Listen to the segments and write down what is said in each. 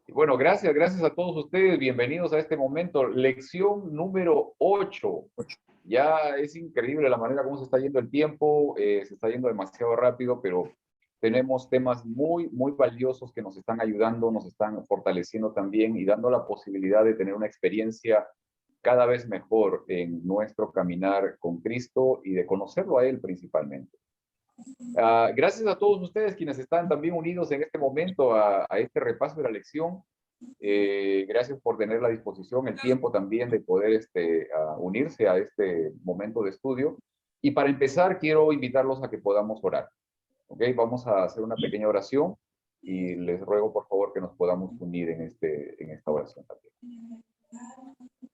Y bueno, gracias a todos ustedes. Bienvenidos a este momento. Lección número 8. Ya es increíble la manera como se está yendo el tiempo. Se está yendo demasiado rápido, pero tenemos temas muy valiosos que nos están ayudando, nos están fortaleciendo también y dando la posibilidad de tener una experiencia cada vez mejor en nuestro caminar con Cristo y de conocerlo a Él principalmente. Gracias a todos ustedes quienes están también unidos en este momento a este repaso de la lección. Gracias por tener la disposición, el tiempo también de poder unirse a este momento de estudio. Y para empezar, quiero invitarlos a que podamos orar. ¿Ok? Vamos a hacer una pequeña oración y les ruego por favor que nos podamos unir en esta oración también.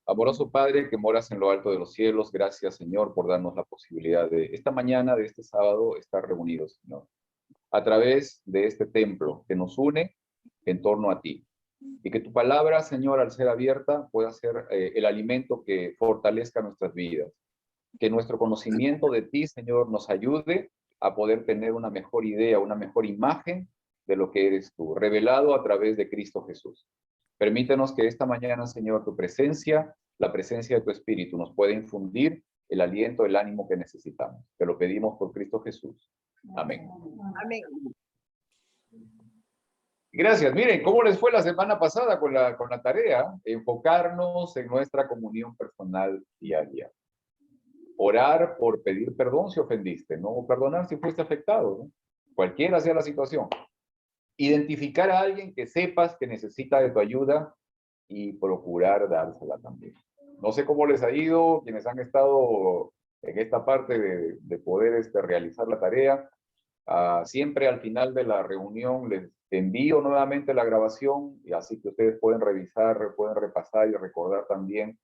Amoroso Padre que moras en lo alto de los cielos, gracias Señor por darnos la posibilidad de esta mañana, de este sábado, estar reunidos, Señor, a través de este templo que nos une en torno a ti. Y que tu palabra, Señor, al ser abierta, pueda ser el alimento que fortalezca nuestras vidas. Que nuestro conocimiento de ti, Señor, nos ayude a poder tener una mejor idea, una mejor imagen de lo que eres tú, revelado a través de Cristo Jesús. Permítenos que esta mañana, Señor, tu presencia, la presencia de tu Espíritu, nos pueda infundir el aliento, el ánimo que necesitamos. Te lo pedimos por Cristo Jesús. Amén. Amén. Gracias. Miren, ¿cómo les fue la semana pasada con la tarea? Enfocarnos en nuestra comunión personal diaria. Orar por pedir perdón si ofendiste, ¿no? O perdonar si fuiste afectado, ¿no? Cualquiera sea la situación. Identificar a alguien que sepas que necesita de tu ayuda y procurar dársela también. No sé cómo les ha ido, quienes han estado en esta parte de poder realizar la tarea. Siempre al final de la reunión les envío nuevamente la grabación, y así que ustedes pueden revisar, pueden repasar y recordar también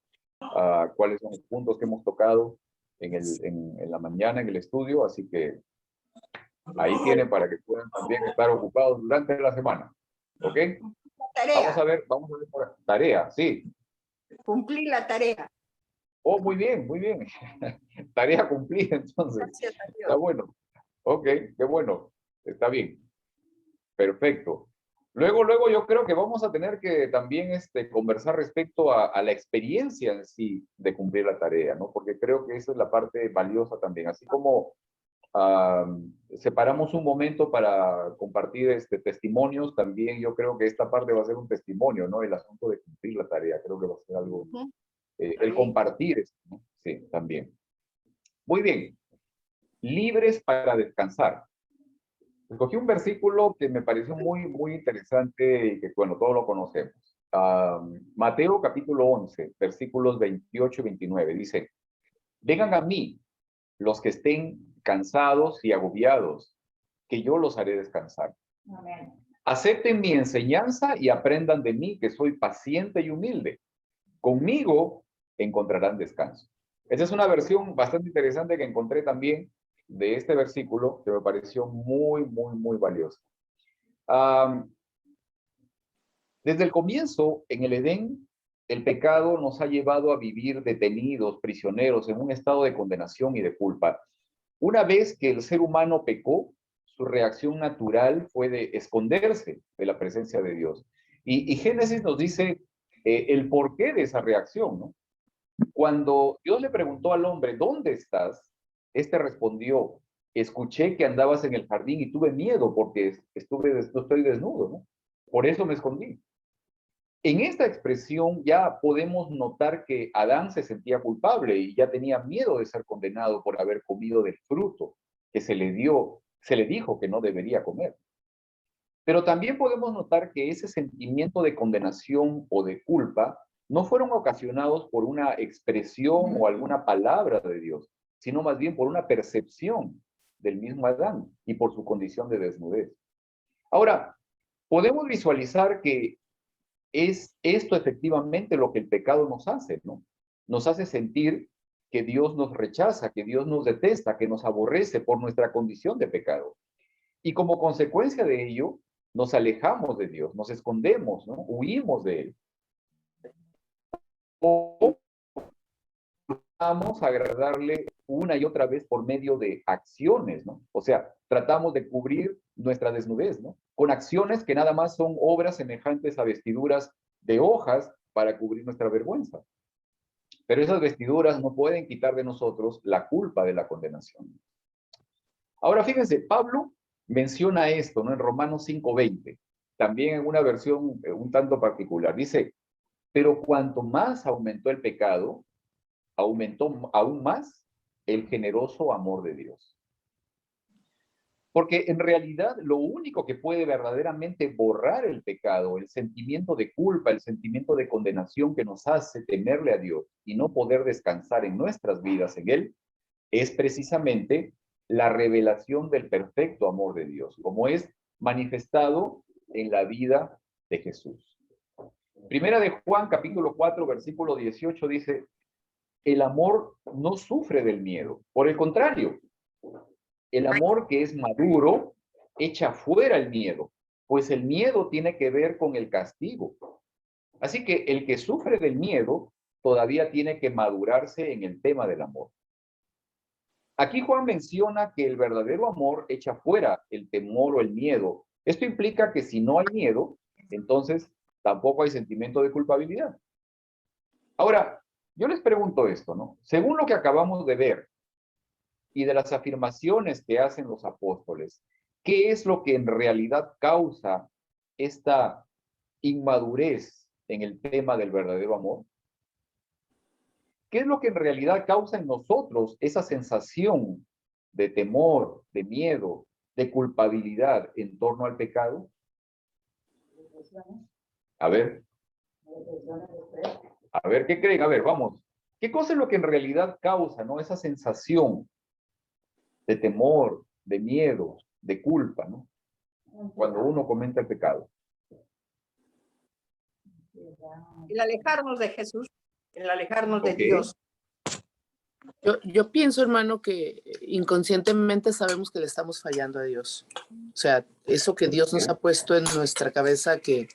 cuáles son los puntos que hemos tocado en la mañana en el estudio, así que ahí tienen para que puedan también estar ocupados durante la semana. ¿Ok? Tarea. Vamos a ver por tarea, sí. Cumplir la tarea. Oh, muy bien, muy bien. Tarea cumplida, entonces. Gracias a Dios. Está bueno. Ok, qué bueno. Está bien. Perfecto. Luego yo creo que vamos a tener que también conversar respecto a la experiencia en sí de cumplir la tarea, ¿no? Porque creo que esa es la parte valiosa también. Así como separamos un momento para compartir testimonios, también yo creo que esta parte va a ser un testimonio, ¿no? El asunto de cumplir la tarea, creo que va a ser algo, el compartir esto, ¿no? Sí, también. Muy bien. Libres para descansar. Escogí un versículo que me pareció muy interesante y que, bueno, todos lo conocemos. Mateo capítulo 11, versículos 28 y 29, dice, vengan a mí los que estén cansados y agobiados, que yo los haré descansar. Amén. Acepten mi enseñanza y aprendan de mí, que soy paciente y humilde. Conmigo encontrarán descanso. Esa es una versión bastante interesante que encontré también de este versículo, que me pareció muy valiosa. Desde el comienzo, en el Edén, el pecado nos ha llevado a vivir detenidos, prisioneros, en un estado de condenación y de culpa. Una vez que el ser humano pecó, su reacción natural fue de esconderse de la presencia de Dios. Y Génesis nos dice el porqué de esa reacción, ¿no? Cuando Dios le preguntó al hombre, ¿dónde estás? Este respondió, escuché que andabas en el jardín y tuve miedo porque estoy desnudo, ¿no? Por eso me escondí. En esta expresión ya podemos notar que Adán se sentía culpable y ya tenía miedo de ser condenado por haber comido del fruto que se le dijo que no debería comer. Pero también podemos notar que ese sentimiento de condenación o de culpa no fueron ocasionados por una expresión o alguna palabra de Dios, sino más bien por una percepción del mismo Adán y por su condición de desnudez. Ahora, podemos visualizar que es esto efectivamente lo que el pecado nos hace, ¿no? Nos hace sentir que Dios nos rechaza, que Dios nos detesta, que nos aborrece por nuestra condición de pecado. Y como consecuencia de ello, nos alejamos de Dios, nos escondemos, ¿no? Huimos de Él. O a agradarle una y otra vez por medio de acciones, ¿no? O sea, tratamos de cubrir nuestra desnudez, ¿no? Con acciones que nada más son obras semejantes a vestiduras de hojas para cubrir nuestra vergüenza. Pero esas vestiduras no pueden quitar de nosotros la culpa de la condenación. Ahora fíjense, Pablo menciona esto, ¿no? En Romanos 5:20, también en una versión un tanto particular. Dice, pero cuanto más aumentó el pecado, aumentó aún más el generoso amor de Dios. Porque en realidad lo único que puede verdaderamente borrar el pecado, el sentimiento de culpa, el sentimiento de condenación que nos hace temerle a Dios y no poder descansar en nuestras vidas en Él, es precisamente la revelación del perfecto amor de Dios, como es manifestado en la vida de Jesús. Primera de Juan, capítulo 4, versículo 18 dice, el amor no sufre del miedo, por el contrario, el amor que es maduro echa fuera el miedo, pues el miedo tiene que ver con el castigo. Así que el que sufre del miedo todavía tiene que madurarse en el tema del amor. Aquí Juan menciona que el verdadero amor echa fuera el temor o el miedo. Esto implica que si no hay miedo, entonces tampoco hay sentimiento de culpabilidad. Ahora, yo les pregunto esto, ¿no? Según lo que acabamos de ver y de las afirmaciones que hacen los apóstoles, ¿qué es lo que en realidad causa esta inmadurez en el tema del verdadero amor? ¿Qué es lo que en realidad causa en nosotros esa sensación de temor, de miedo, de culpabilidad en torno al pecado? A ver, ¿qué creen? A ver, vamos. ¿Qué cosa es lo que en realidad causa, ¿no? Esa sensación de temor, de miedo, de culpa, ¿no? Cuando uno comenta el pecado. El alejarnos de Jesús, el alejarnos de Dios. Yo pienso, hermano, que inconscientemente sabemos que le estamos fallando a Dios. O sea, eso que Dios nos ha puesto en nuestra cabeza que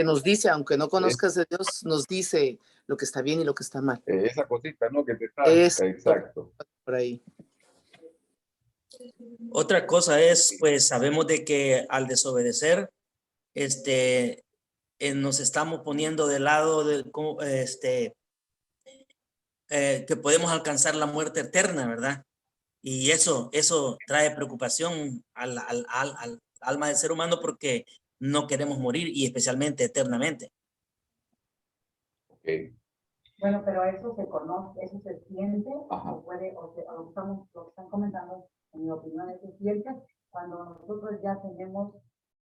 nos dice, aunque no conozcas de Dios, nos dice lo que está bien y lo que está mal. Esa cosita, ¿no? Que te está... Exacto. Por ahí. Otra cosa es, pues sabemos de que al desobedecer, nos estamos poniendo de lado de, que podemos alcanzar la muerte eterna, ¿verdad? Y eso trae preocupación al alma del ser humano porque no queremos morir y especialmente eternamente. Okay. Bueno, pero eso se conoce, eso se siente, o puede, lo que están comentando, en mi opinión, es que se siente cuando nosotros ya tenemos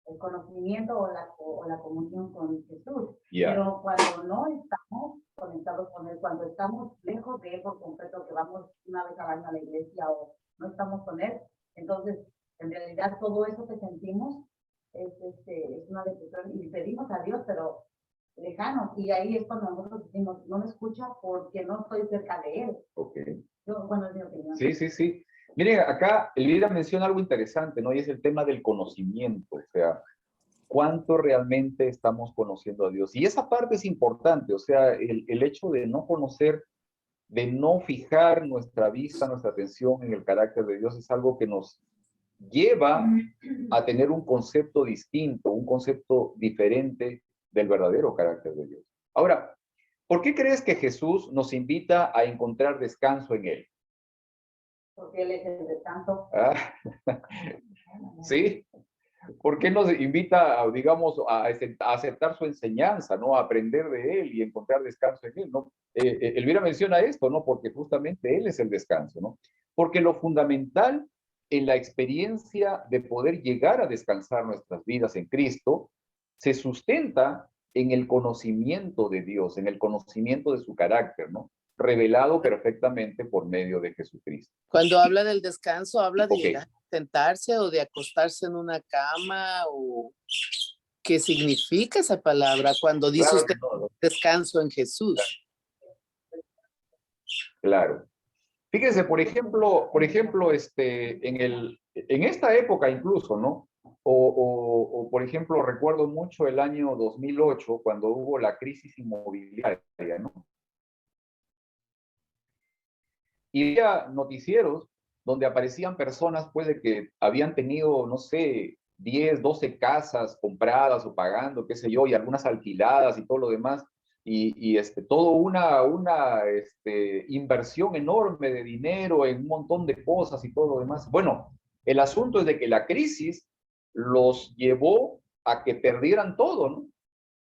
el conocimiento o la comunión con Jesús. Pero cuando no estamos conectados con Él, cuando estamos lejos de Él por completo, que vamos una vez al año a la iglesia o no estamos con Él, entonces, en realidad, todo eso que sentimos es una depresión y pedimos a Dios, pero lejanos, y ahí es cuando nosotros decimos, no me escucha porque no estoy cerca de Él. Okay. Bueno, es mi opinión. Sí. Miren, acá Elvira menciona algo interesante, ¿no? Y es el tema del conocimiento, o sea, ¿cuánto realmente estamos conociendo a Dios? Y esa parte es importante, o sea, el hecho de no conocer, de no fijar nuestra vista, nuestra atención en el carácter de Dios es algo que nos lleva a tener un concepto distinto, un concepto diferente del verdadero carácter de Dios. Ahora, ¿por qué crees que Jesús nos invita a encontrar descanso en Él? Porque Él es el descanso. Sí. ¿Por qué nos invita, digamos, a aceptar su enseñanza, ¿no? A aprender de Él y encontrar descanso en Él, ¿no? Elvira menciona esto, ¿no? Porque justamente Él es el descanso, ¿no? Porque lo fundamental en la experiencia de poder llegar a descansar nuestras vidas en Cristo se sustenta en el conocimiento de Dios, en el conocimiento de su carácter, ¿no? Revelado perfectamente por medio de Jesucristo. Cuando habla del descanso, habla de llegar a sentarse o de acostarse en una cama, o ¿qué significa esa palabra cuando dice usted descanso en Jesús? Claro. Fíjense, por ejemplo, en esta época incluso, ¿no? O, por ejemplo, recuerdo mucho el año 2008, cuando hubo la crisis inmobiliaria, ¿no? y veía noticieros donde aparecían personas, pues, de que habían tenido, no sé, 10, 12 casas compradas o pagando, qué sé yo, y algunas alquiladas y todo lo demás, y todo una inversión enorme de dinero en un montón de cosas y todo lo demás. Bueno, el asunto es de que la crisis los llevó a que perdieran todo, ¿no?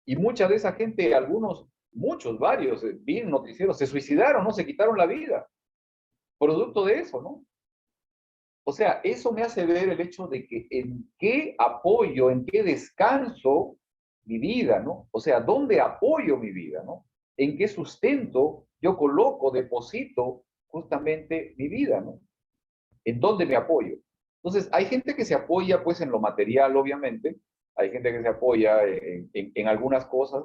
Y mucha de esa gente, algunos, muchos, varios, vi en noticieros, se suicidaron, ¿no? Se quitaron la vida, producto de eso, ¿no? O sea, eso me hace ver el hecho de que en qué apoyo, en qué descanso mi vida, ¿no? O sea, ¿dónde apoyo mi vida, ¿no? ¿En qué sustento yo coloco, deposito justamente mi vida, ¿no? ¿En dónde me apoyo? Entonces, hay gente que se apoya pues en lo material, obviamente, hay gente que se apoya en algunas cosas,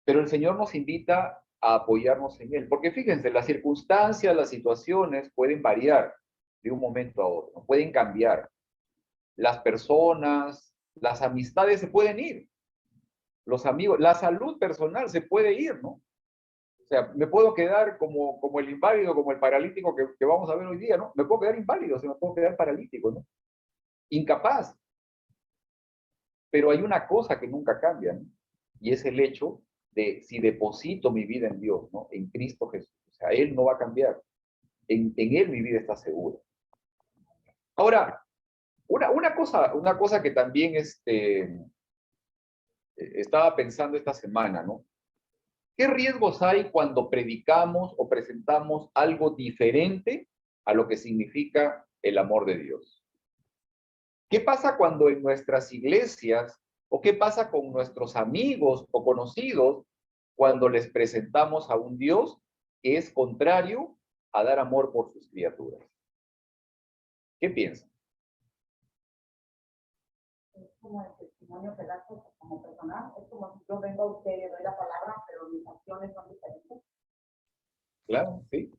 pero el Señor nos invita a apoyarnos en Él, porque fíjense, las circunstancias, las situaciones pueden variar de un momento a otro, pueden cambiar. Las personas, las amistades se pueden ir, los amigos, la salud personal se puede ir, ¿no? O sea, me puedo quedar como el inválido, como el paralítico que vamos a ver hoy día, ¿no? Me puedo quedar inválido, o sea, me puedo quedar paralítico, ¿no? Incapaz. Pero hay una cosa que nunca cambia, ¿no? Y es el hecho de si deposito mi vida en Dios, ¿no? En Cristo Jesús. O sea, Él no va a cambiar. En Él mi vida está segura. Ahora, una cosa que también estaba pensando esta semana, ¿no? ¿Qué riesgos hay cuando predicamos o presentamos algo diferente a lo que significa el amor de Dios? ¿Qué pasa cuando en nuestras iglesias o qué pasa con nuestros amigos o conocidos cuando les presentamos a un Dios que es contrario a dar amor por sus criaturas? ¿Qué piensan? Es como el testimonio que das como personal, es como si yo vengo a usted y le doy la palabra, pero mis acciones son diferentes. Claro, sí.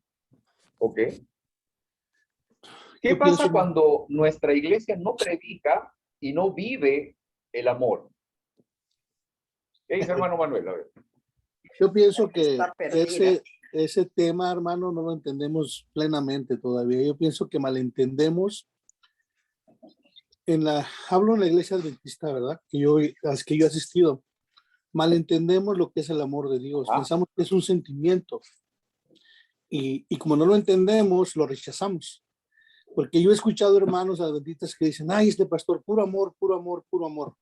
Ok. ¿Qué Yo pasa pienso, cuando nuestra iglesia no predica y no vive el amor? ¿Qué dice hermano Manuel? A ver. yo pienso que Está perdida. ese tema, hermano, no lo entendemos plenamente todavía. Yo pienso que malentendemos hablo en la iglesia adventista, ¿verdad? A las que yo he asistido. Malentendemos lo que es el amor de Dios. Pensamos que es un sentimiento. Y como no lo entendemos, lo rechazamos. Porque yo he escuchado hermanos adventistas que dicen, ay, este pastor, puro amor, puro amor, puro amor.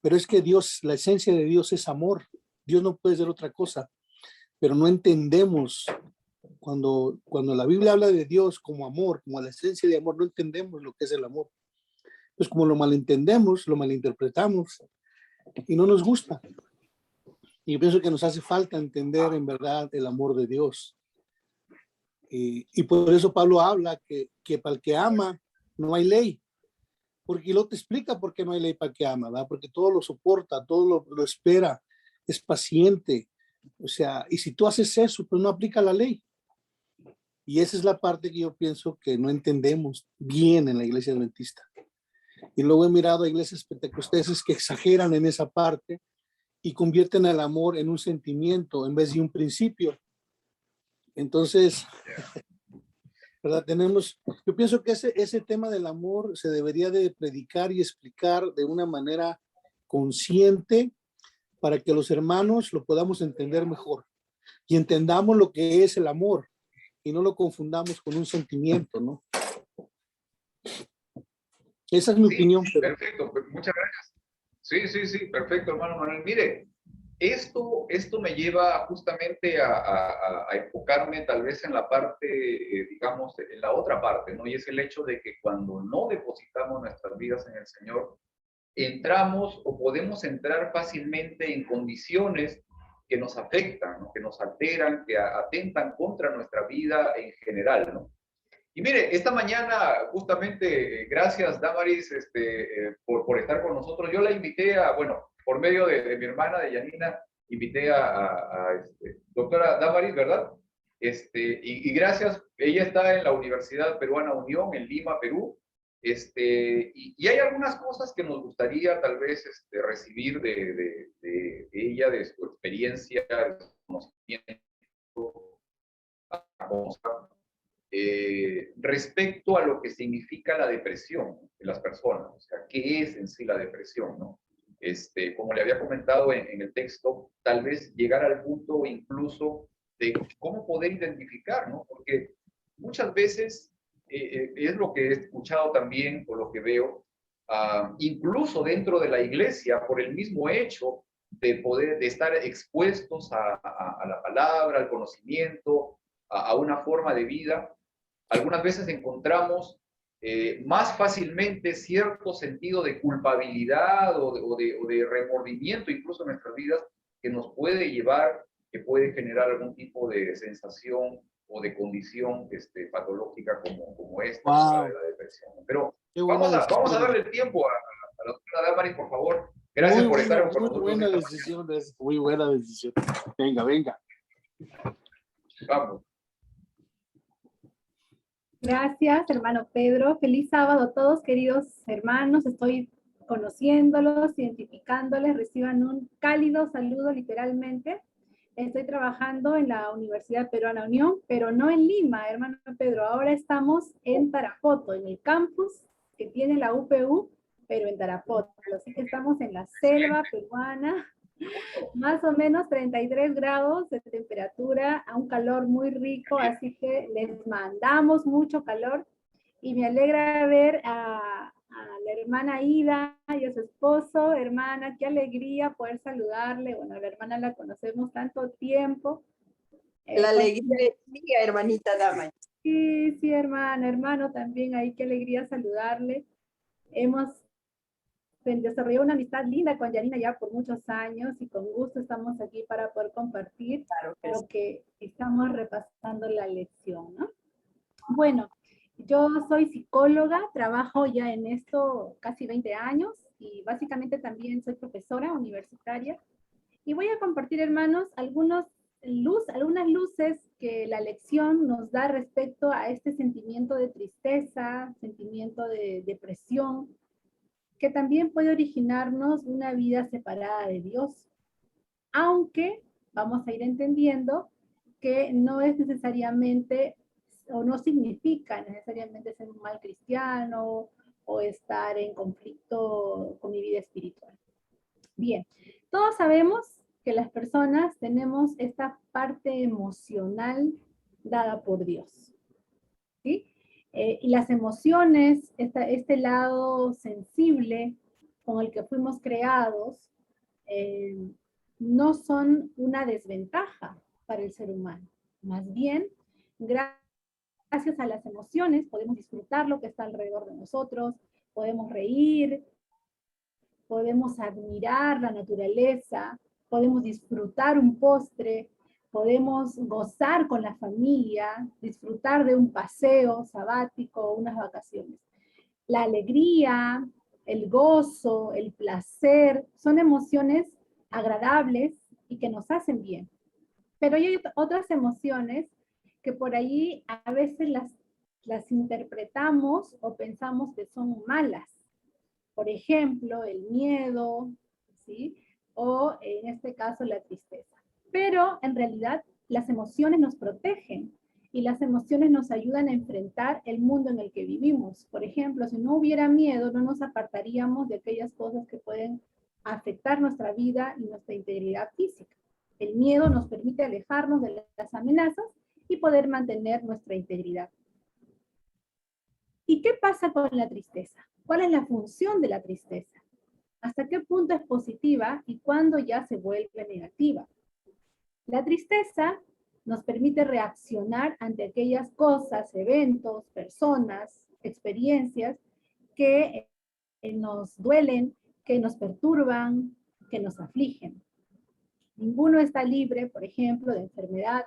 Pero es que Dios, la esencia de Dios es amor. Dios no puede ser otra cosa. Pero no entendemos. Cuando la Biblia habla de Dios como amor, como la esencia de amor, no entendemos lo que es el amor. Pues como lo malentendemos, lo malinterpretamos y no nos gusta. Y yo pienso que nos hace falta entender en verdad el amor de Dios. Y por eso Pablo habla que para el que ama no hay ley. Porque luego te explica por qué no hay ley para el que ama, ¿verdad? Porque todo lo soporta, todo lo espera, es paciente. O sea, y si tú haces eso, pues no aplica la ley. Y esa es la parte que yo pienso que no entendemos bien en la iglesia adventista. Y luego he mirado a iglesias pentecostales que exageran en esa parte y convierten el amor en un sentimiento en vez de un principio. Entonces, ¿verdad? Yo pienso que ese tema del amor se debería de predicar y explicar de una manera consciente para que los hermanos lo podamos entender mejor y entendamos lo que es el amor y no lo confundamos con un sentimiento, ¿no? Esa es mi opinión. Pero... Perfecto, muchas gracias. Sí, perfecto, hermano Manuel. Mire, esto me lleva justamente a enfocarme tal vez en la parte, digamos, en la otra parte, ¿no? Y es el hecho de que cuando no depositamos nuestras vidas en el Señor, entramos o podemos entrar fácilmente en condiciones que nos afectan, ¿no? Que nos alteran, que atentan contra nuestra vida en general, ¿no? Y mire, esta mañana, justamente, gracias, Damaris, por estar con nosotros. Yo la invité bueno, por medio de mi hermana, de Yanina, invité a doctora Damaris, ¿verdad? Y gracias, ella está en la Universidad Peruana Unión, en Lima, Perú. Y hay algunas cosas que nos gustaría tal vez recibir de ella, de su experiencia, de su conocimiento, respecto a lo que significa la depresión en las personas, o sea, ¿qué es en sí la depresión, no? Como le había comentado en el texto, tal vez llegar al punto incluso de cómo poder identificar, ¿no? Porque muchas veces es lo que he escuchado también o lo que veo, incluso dentro de la iglesia, por el mismo hecho de poder de estar expuestos a la palabra, al conocimiento, a una forma de vida, algunas veces encontramos más fácilmente cierto sentido de culpabilidad o de remordimiento incluso en nuestras vidas que nos puede llevar, que puede generar algún tipo de sensación o de condición patológica como esta, Wow. de la depresión. Pero Qué buena vamos a decisión. darle el tiempo a la doctora Damaris, por favor. Gracias por estar con nosotros. Muy buena decisión, muy buena decisión. Venga, venga. Vamos. Gracias, hermano Pedro. Feliz sábado a todos, queridos hermanos. Estoy conociéndolos, identificándoles. Reciban un cálido saludo, literalmente. Estoy trabajando en la Universidad Peruana Unión, pero no en Lima, hermano Pedro. Ahora estamos en Tarapoto, en el campus que tiene la UPU, pero en Tarapoto. Así que estamos en la selva peruana. Más o menos 33 grados de temperatura, a un calor muy rico, así que les mandamos mucho calor y me alegra ver a la hermana Ida y a su esposo. Hermana, qué alegría poder saludarle. Bueno, la hermana la conocemos tanto tiempo. La alegría es mía, hermanita Dama. Sí, sí, hermana, hermano también ahí, qué alegría saludarle. Hemos desarrolló una amistad linda con Yanina ya por muchos años y con gusto estamos aquí para poder compartir lo que estamos repasando la lección, ¿no? Bueno, yo soy psicóloga, trabajo ya en esto casi 20 años y básicamente también soy profesora universitaria y voy a compartir, hermanos, algunas luces que la lección nos da respecto a este sentimiento de tristeza, sentimiento de depresión, que también puede originarnos una vida separada de Dios, aunque vamos a ir entendiendo que no es necesariamente o no significa necesariamente ser un mal cristiano o estar en conflicto con mi vida espiritual. Bien, todos sabemos que las personas tenemos esta parte emocional dada por Dios, ¿sí? Y las emociones, este lado sensible con el que fuimos creados, no son una desventaja para el ser humano. Más bien, gracias a las emociones podemos disfrutar lo que está alrededor de nosotros, podemos reír, podemos admirar la naturaleza, podemos disfrutar un postre, podemos gozar con la familia, disfrutar de un paseo sabático, unas vacaciones. La alegría, el gozo, el placer, son emociones agradables y que nos hacen bien. Pero hay otras emociones que por ahí a veces las interpretamos o pensamos que son malas. Por ejemplo, el miedo, ¿sí? O en este caso la tristeza. Pero en realidad las emociones nos protegen y las emociones nos ayudan a enfrentar el mundo en el que vivimos. Por ejemplo, si no hubiera miedo, no nos apartaríamos de aquellas cosas que pueden afectar nuestra vida y nuestra integridad física. El miedo nos permite alejarnos de las amenazas y poder mantener nuestra integridad. ¿Y qué pasa con la tristeza? ¿Cuál es la función de la tristeza? ¿Hasta qué punto es positiva y cuándo ya se vuelve negativa? La tristeza nos permite reaccionar ante aquellas cosas, eventos, personas, experiencias que nos duelen, que nos perturban, que nos afligen. Ninguno está libre, por ejemplo, de enfermedad.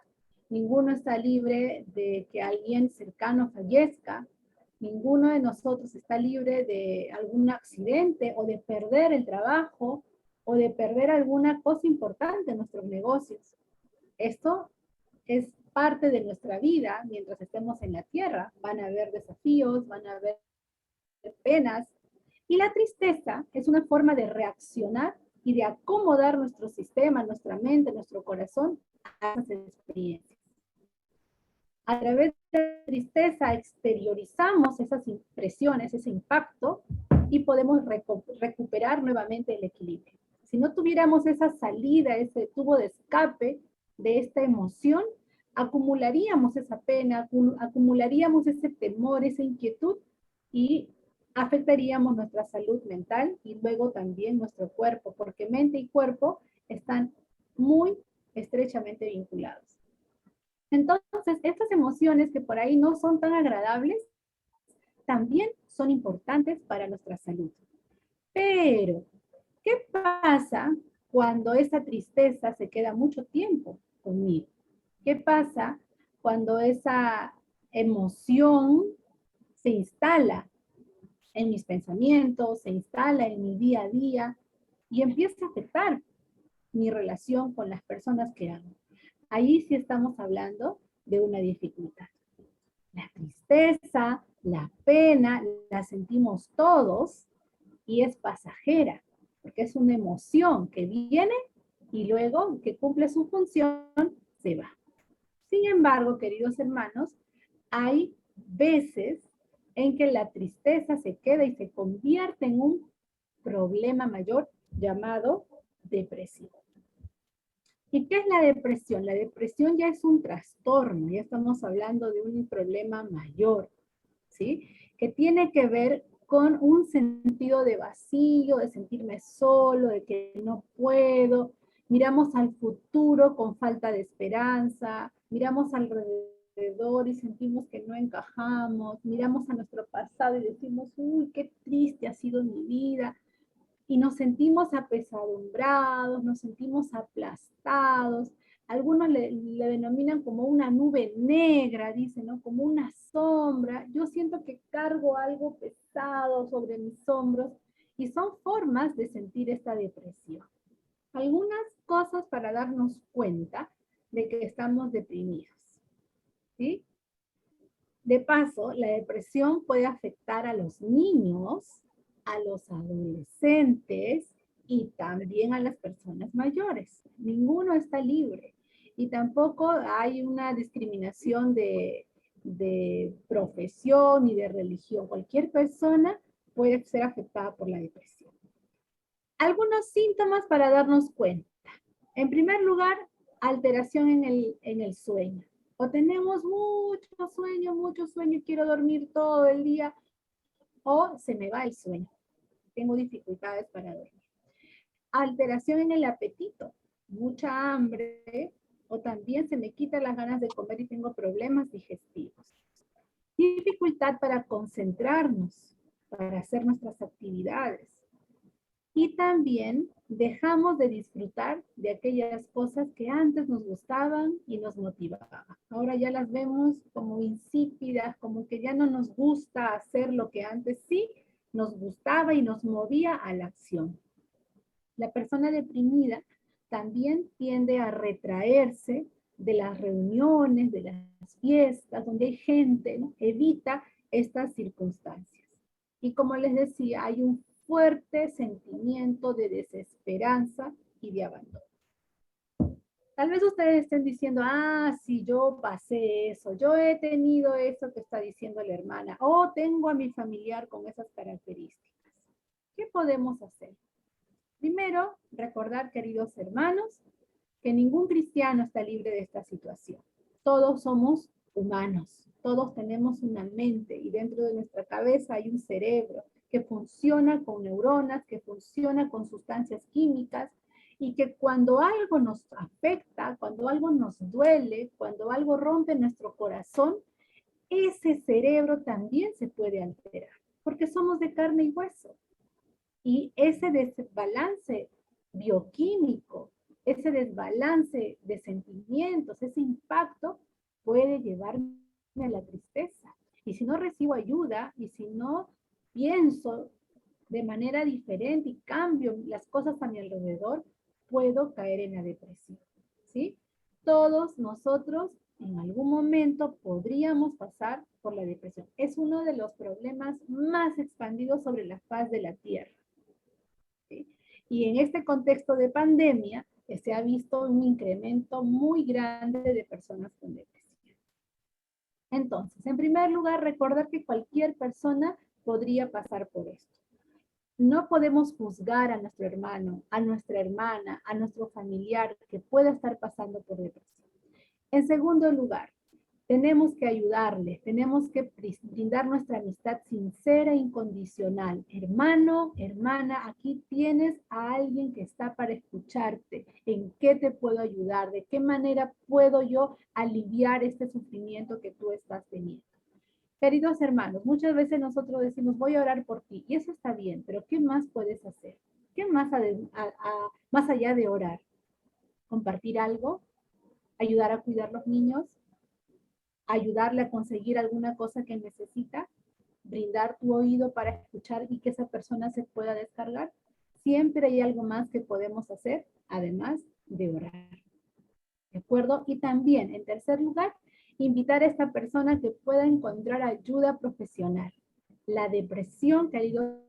Ninguno está libre de que alguien cercano fallezca. Ninguno de nosotros está libre de algún accidente o de perder el trabajo o de perder alguna cosa importante en nuestros negocios. Esto es parte de nuestra vida mientras estemos en la tierra. Van a haber desafíos, van a haber penas. Y la tristeza es una forma de reaccionar y de acomodar nuestro sistema, nuestra mente, nuestro corazón a esas experiencias. A través de la tristeza exteriorizamos esas impresiones, ese impacto, y podemos recuperar nuevamente el equilibrio. Si no tuviéramos esa salida, ese tubo de escape de esta emoción, acumularíamos esa pena, acumularíamos ese temor, esa inquietud, y afectaríamos nuestra salud mental y luego también nuestro cuerpo, porque mente y cuerpo están muy estrechamente vinculados. Entonces, estas emociones que por ahí no son tan agradables, también son importantes para nuestra salud. Pero, ¿qué pasa cuando esa tristeza se queda mucho tiempo conmigo? ¿Qué pasa cuando esa emoción se instala en mis pensamientos, se instala en mi día a día y empieza a afectar mi relación con las personas que amo? Ahí sí estamos hablando de una dificultad. La tristeza, la pena, la sentimos todos y es pasajera, porque es una emoción que viene y luego que cumple su función, se va. Sin embargo, queridos hermanos, hay veces en que la tristeza se queda y se convierte en un problema mayor llamado depresión. ¿Y qué es la depresión? La depresión ya es un trastorno, ya estamos hablando de un problema mayor, ¿sí? Que tiene que ver con un sentido de vacío, de sentirme solo, de que no puedo. Miramos al futuro con falta de esperanza, miramos alrededor y sentimos que no encajamos, miramos a nuestro pasado y decimos, uy, qué triste ha sido mi vida. Y nos sentimos apesadumbrados, nos sentimos aplastados. Algunos le denominan como una nube negra, dicen, ¿no? Como una sombra. Yo siento que cargo algo pesado sobre mis hombros y son formas de sentir esta depresión. Algunas cosas para darnos cuenta de que estamos deprimidos, ¿sí? De paso, la depresión puede afectar a los niños, a los adolescentes y también a las personas mayores. Ninguno está libre. Y tampoco hay una discriminación de profesión ni de religión. Cualquier persona puede ser afectada por la depresión. Algunos síntomas para darnos cuenta. En primer lugar, alteración en el sueño. O tenemos mucho sueño, quiero dormir todo el día, o se me va el sueño. Tengo dificultades para dormir. Alteración en el apetito, mucha hambre, o también se me quitan las ganas de comer y tengo problemas digestivos. Dificultad para concentrarnos, para hacer nuestras actividades. Y también dejamos de disfrutar de aquellas cosas que antes nos gustaban y nos motivaban. Ahora ya las vemos como insípidas, como que ya no nos gusta hacer lo que antes sí nos gustaba y nos movía a la acción. La persona deprimida también tiende a retraerse de las reuniones, de las fiestas, donde hay gente, ¿no? Evita estas circunstancias. Y como les decía, hay un fuerte sentimiento de desesperanza y de abandono. Tal vez ustedes estén diciendo, sí, yo pasé eso, yo he tenido eso que está diciendo la hermana, o tengo a mi familiar con esas características. ¿Qué podemos hacer? Primero, recordar, queridos hermanos, que ningún cristiano está libre de esta situación. Todos somos humanos, todos tenemos una mente y dentro de nuestra cabeza hay un cerebro que funciona con neuronas, que funciona con sustancias químicas y que cuando algo nos afecta, cuando algo nos duele, cuando algo rompe nuestro corazón, ese cerebro también se puede alterar, porque somos de carne y hueso. Y ese desbalance bioquímico, ese desbalance de sentimientos, ese impacto puede llevarme a la tristeza. Y si no recibo ayuda y si no pienso de manera diferente y cambio las cosas a mi alrededor, puedo caer en la depresión, ¿sí? Todos nosotros en algún momento podríamos pasar por la depresión. Es uno de los problemas más expandidos sobre la faz de la Tierra. ¿Sí? Y en este contexto de pandemia, se ha visto un incremento muy grande de personas con depresión. Entonces, en primer lugar, recordar que cualquier persona podría pasar por esto. No podemos juzgar a nuestro hermano, a nuestra hermana, a nuestro familiar que pueda estar pasando por depresión. En segundo lugar, tenemos que ayudarle, tenemos que brindar nuestra amistad sincera e incondicional. Hermano, hermana, aquí tienes a alguien que está para escucharte. ¿En qué te puedo ayudar? ¿De qué manera puedo yo aliviar este sufrimiento que tú estás teniendo? Queridos hermanos, muchas veces nosotros decimos, voy a orar por ti, y eso está bien, pero ¿qué más puedes hacer? ¿Qué más, más allá de orar? ¿Compartir algo? ¿Ayudar a cuidar los niños? ¿Ayudarle a conseguir alguna cosa que necesita? ¿Brindar tu oído para escuchar y que esa persona se pueda descargar? Siempre hay algo más que podemos hacer, además de orar. ¿De acuerdo? Y también, en tercer lugar, invitar a esta persona que pueda encontrar ayuda profesional. La depresión, queridos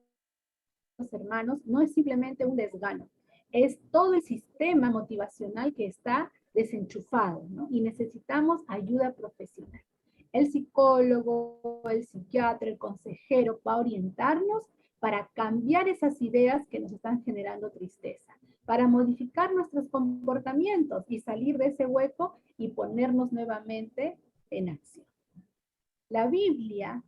hermanos, no es simplemente un desgano, es todo el sistema motivacional que está desenchufado, ¿no? Y necesitamos ayuda profesional. El psicólogo, el psiquiatra, el consejero va a orientarnos para cambiar esas ideas que nos están generando tristeza, para modificar nuestros comportamientos y salir de ese hueco y ponernos nuevamente en acción. La Biblia,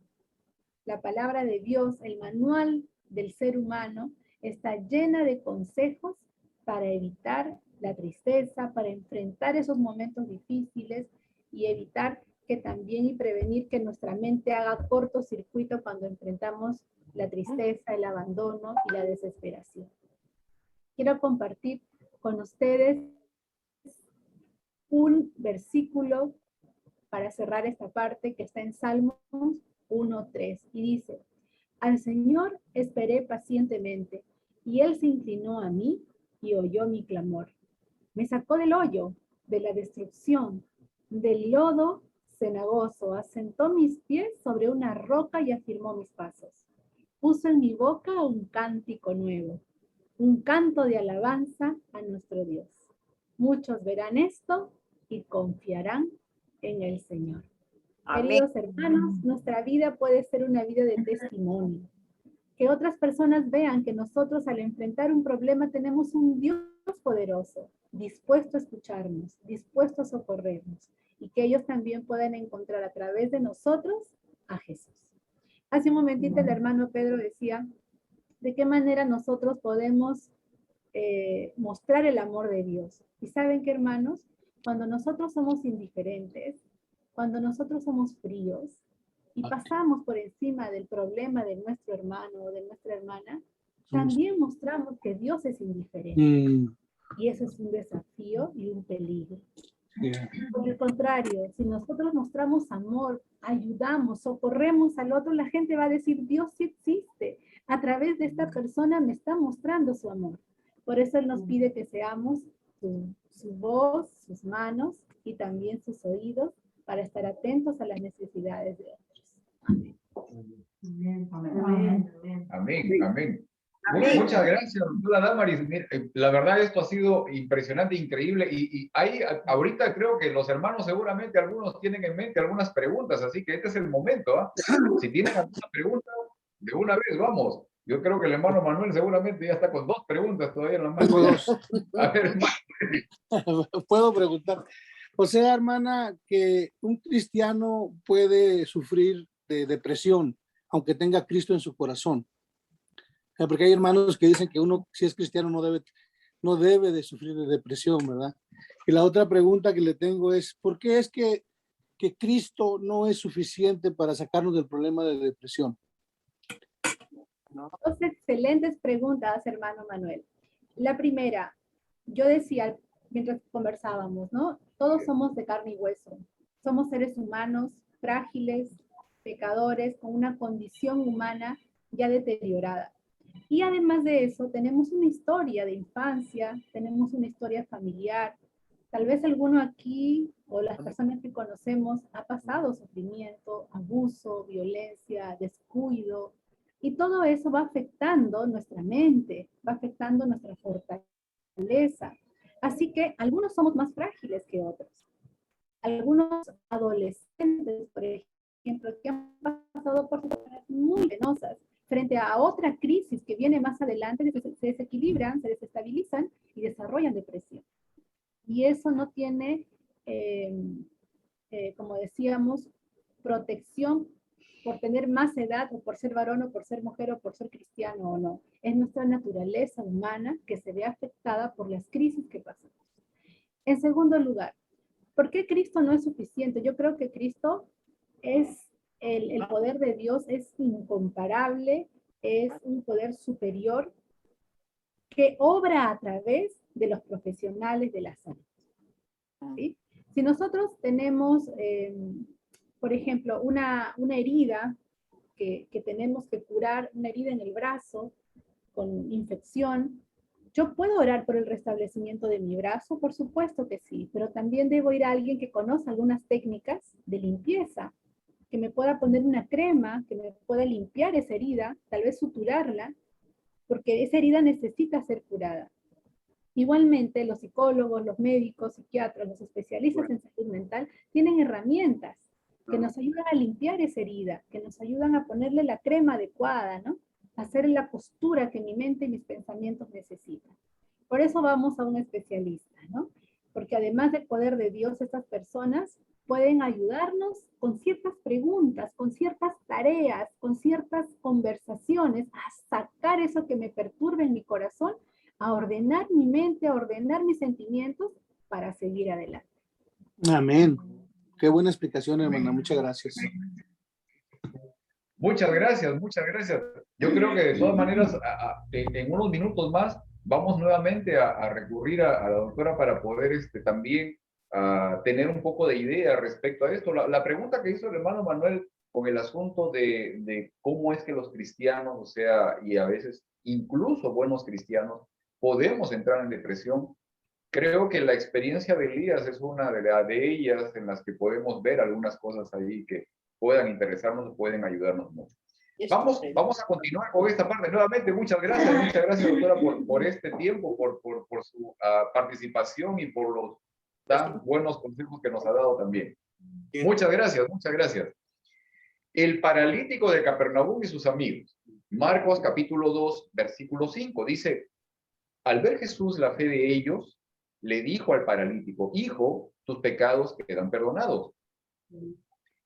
la palabra de Dios, el manual del ser humano, está llena de consejos para evitar la tristeza, para enfrentar esos momentos difíciles y evitar que también y prevenir que nuestra mente haga cortocircuito cuando enfrentamos la tristeza, el abandono y la desesperación. Quiero compartir con ustedes un versículo para cerrar esta parte que está en Salmos 1:3 y dice: al Señor esperé pacientemente y Él se inclinó a mí y oyó mi clamor. Me sacó del hoyo, de la destrucción, del lodo cenagoso, asentó mis pies sobre una roca y afirmó mis pasos. Puso en mi boca un cántico nuevo, un canto de alabanza a nuestro Dios. Muchos verán esto y confiarán en el Señor. Amén. Queridos hermanos, nuestra vida puede ser una vida de testimonio. Que otras personas vean que nosotros al enfrentar un problema tenemos un Dios poderoso, dispuesto a escucharnos, dispuesto a socorrernos, y que ellos también puedan encontrar a través de nosotros a Jesús. Hace un momentito el hermano Pedro decía de qué manera nosotros podemos mostrar el amor de Dios. Y saben qué, hermanos, cuando nosotros somos indiferentes, cuando nosotros somos fríos y pasamos por encima del problema de nuestro hermano o de nuestra hermana, también mostramos que Dios es indiferente. Y eso es un desafío y un peligro. Por el contrario, si nosotros mostramos amor, ayudamos, socorremos al otro, la gente va a decir, Dios sí existe. A través de esta persona me está mostrando su amor. Por eso Él nos pide que seamos su voz, sus manos y también sus oídos para estar atentos a las necesidades de otros. Amén. Amén, amén. Muchas gracias, doctora Damaris. La verdad, esto ha sido impresionante, increíble. Y ahí, ahorita creo que los hermanos seguramente algunos tienen en mente algunas preguntas, así que este es el momento. Si tienen alguna pregunta, de una vez, vamos. Yo creo que el hermano Manuel seguramente ya está con 2 preguntas todavía en la mano. A ver, puedo preguntar. O sea, hermana, que un cristiano puede sufrir de depresión, aunque tenga a Cristo en su corazón. Porque hay hermanos que dicen que uno, si es cristiano, no debe de sufrir de depresión, ¿verdad? Y la otra pregunta que le tengo es, ¿por qué es que Cristo no es suficiente para sacarnos del problema de depresión? Dos excelentes preguntas, hermano Manuel. La primera, yo decía mientras conversábamos, ¿no? Todos somos de carne y hueso. Somos seres humanos frágiles, pecadores, con una condición humana ya deteriorada. Y además de eso, tenemos una historia de infancia, tenemos una historia familiar. Tal vez alguno aquí, o las personas que conocemos, ha pasado sufrimiento, abuso, violencia, descuido, y todo eso va afectando nuestra mente, va afectando nuestra fortaleza. Así que algunos somos más frágiles que otros. algunos adolescentes, por ejemplo, que han pasado por situaciones muy penosas, frente a otra crisis que viene más adelante, se desequilibran, se desestabilizan y desarrollan depresión. Y eso no tiene, como decíamos, protección por tener más edad, o por ser varón, o por ser mujer, o por ser cristiano o no. Es nuestra naturaleza humana que se ve afectada por las crisis que pasamos. En segundo lugar, ¿por qué Cristo no es suficiente? Yo creo que Cristo es el poder de Dios, es incomparable, es un poder superior que obra a través de los profesionales de la salud. ¿Sí? Si nosotros tenemos, por ejemplo, una herida que tenemos que curar, una herida en el brazo con infección, ¿yo puedo orar por el restablecimiento de mi brazo? Por supuesto que sí, pero también debo ir a alguien que conozca algunas técnicas de limpieza, que me pueda poner una crema, que me pueda limpiar esa herida, tal vez suturarla, porque esa herida necesita ser curada. Igualmente, los psicólogos, los médicos, psiquiatras, los especialistas en salud mental tienen herramientas que nos ayudan a limpiar esa herida, que nos ayudan a ponerle la crema adecuada, ¿no? A hacer la postura que mi mente y mis pensamientos necesitan. Por eso vamos a un especialista, ¿no? Porque además del poder de Dios, estas personas pueden ayudarnos con ciertas preguntas, con ciertas tareas, con ciertas conversaciones, a sacar eso que me perturba en mi corazón, a ordenar mi mente, a ordenar mis sentimientos para seguir adelante. Amén. Qué buena explicación, hermana. Muchas gracias. Muchas gracias, muchas gracias. Yo creo que de todas maneras, en unos minutos más, vamos nuevamente a recurrir a la doctora para poder también tener un poco de idea respecto a esto. La pregunta que hizo el hermano Manuel con el asunto de cómo es que los cristianos, o sea, y a veces incluso buenos cristianos, podemos entrar en depresión. Creo que la experiencia de Elías es una de ellas en las que podemos ver algunas cosas ahí que puedan interesarnos o pueden ayudarnos mucho. Vamos a continuar con esta parte nuevamente. Muchas gracias, doctora, por este tiempo, por su participación y por los tan buenos consejos que nos ha dado también. Muchas gracias, muchas gracias. El paralítico de Capernaum y sus amigos. Marcos capítulo 2, versículo 5, dice: al ver Jesús la fe de ellos, le dijo al paralítico: hijo, tus pecados quedan perdonados.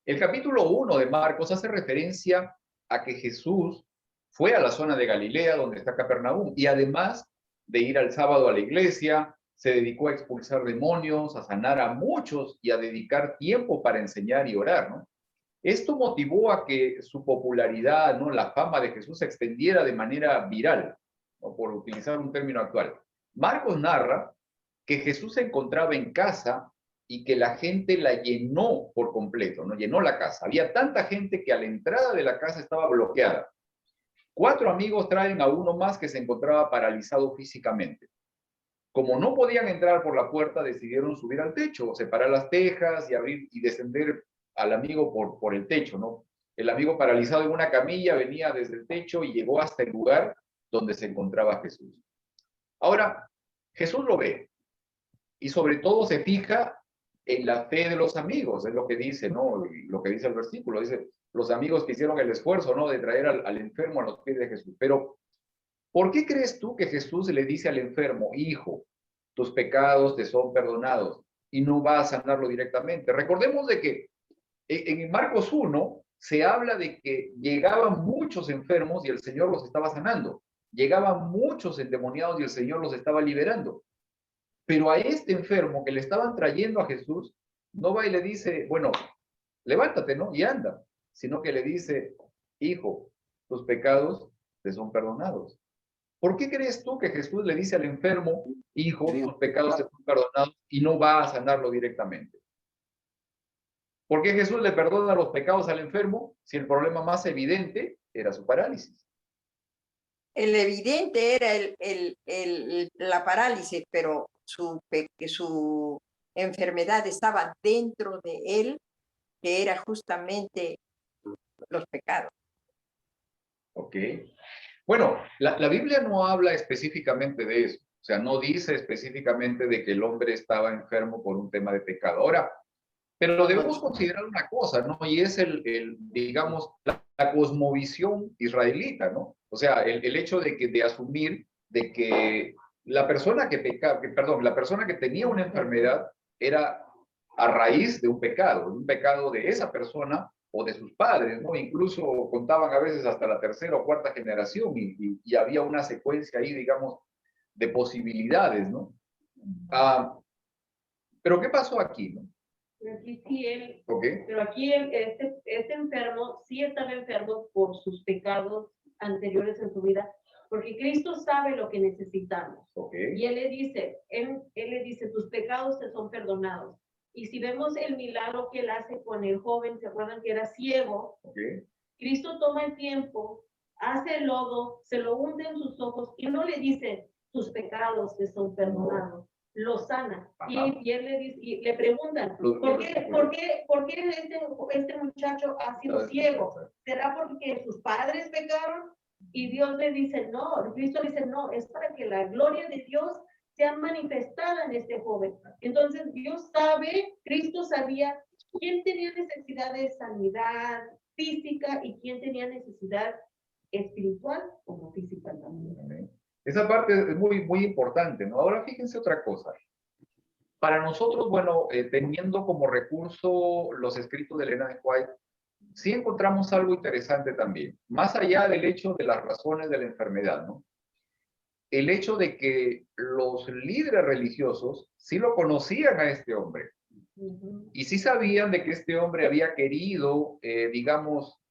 El capítulo 1 de Marcos hace referencia a que Jesús fue a la zona de Galilea, donde está Capernaum, y además de ir al sábado a la iglesia, se dedicó a expulsar demonios, a sanar a muchos y a dedicar tiempo para enseñar y orar, ¿no? Esto motivó a que su popularidad, ¿no?, la fama de Jesús se extendiera de manera viral, ¿no?, por utilizar un término actual. Marcos narra que Jesús se encontraba en casa y que la gente la llenó por completo, ¿no? Llenó la casa. Había tanta gente que a la entrada de la casa estaba bloqueada. 4 amigos traen a uno más que se encontraba paralizado físicamente. Como no podían entrar por la puerta, decidieron subir al techo, separar las tejas y abrir y descender al amigo por el techo, ¿no? El amigo paralizado en una camilla venía desde el techo y llegó hasta el lugar donde se encontraba Jesús. Ahora, Jesús lo ve y sobre todo se fija en la fe de los amigos, es lo que dice, ¿no? Lo que dice el versículo, dice, los amigos que hicieron el esfuerzo, ¿no?, de traer al enfermo a los pies de Jesús. Pero, ¿por qué crees tú que Jesús le dice al enfermo: hijo, tus pecados te son perdonados, y no va a sanarlo directamente? Recordemos de que en Marcos 1 se habla de que llegaban muchos enfermos y el Señor los estaba sanando. Llegaban muchos endemoniados y el Señor los estaba liberando. Pero a este enfermo que le estaban trayendo a Jesús, no va y le dice: bueno, levántate, ¿no?, y anda. Sino que le dice: hijo, tus pecados te son perdonados. ¿Por qué crees tú que Jesús le dice al enfermo: hijo, tus pecados te son perdonados, y no va a sanarlo directamente? ¿Por qué Jesús le perdona los pecados al enfermo si el problema más evidente era su parálisis? El evidente era la parálisis, pero su enfermedad estaba dentro de él, que era justamente los pecados. Ok. Bueno, la Biblia no habla específicamente de eso. O sea, no dice específicamente de que el hombre estaba enfermo por un tema de pecado. Ahora, Pero debemos considerar una cosa, ¿no? Y es digamos, la cosmovisión israelita, ¿no? O sea, el hecho de asumir de que la persona la persona que tenía una enfermedad era a raíz de un pecado de esa persona o de sus padres, ¿no? Incluso contaban a veces hasta la tercera o cuarta generación y había una secuencia ahí, digamos, de posibilidades, ¿no? Pero ¿qué pasó aquí, no? Aquí sí él, Okay. pero aquí este enfermo sí estaba enfermo por sus pecados anteriores en su vida, porque Cristo sabe lo que necesitamos. Okay. Y él le dice, tus pecados te son perdonados. Y si vemos el milagro que él hace con el joven, ¿se acuerdan que era ciego? Okay. Cristo toma el tiempo, hace el lodo, se lo hunde en sus ojos y no le dice, tus pecados te son perdonados. Lo sana. Y él le dice, y le preguntan, ¿por qué este muchacho ha sido ciego? ¿Será porque sus padres pecaron? Y Dios le dice, no, Cristo le dice, no, es para que la gloria de Dios sea manifestada en este joven. Entonces Dios sabe, Cristo sabía quién tenía necesidad de sanidad física y quién tenía necesidad espiritual como física también. Esa parte es muy, muy importante, ¿no? Ahora fíjense otra cosa. Para nosotros, bueno, teniendo como recurso los escritos de Elena de White, sí encontramos algo interesante también, más allá del hecho de las razones de la enfermedad, ¿no? El hecho de que los líderes religiosos sí lo conocían a este hombre y sí sabían de que este hombre había querido, digamos,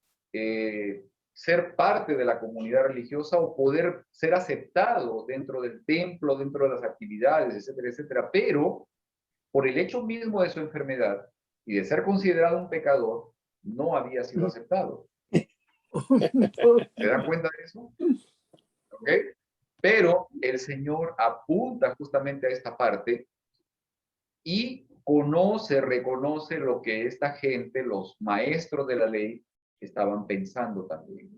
ser parte de la comunidad religiosa o poder ser aceptado dentro del templo, dentro de las actividades, etcétera, etcétera, pero por el hecho mismo de su enfermedad y de ser considerado un pecador, no había sido aceptado. ¿Se dan cuenta de eso? ¿Ok? Pero el Señor apunta justamente a esta parte y reconoce lo que esta gente, los maestros de la ley, estaban pensando también.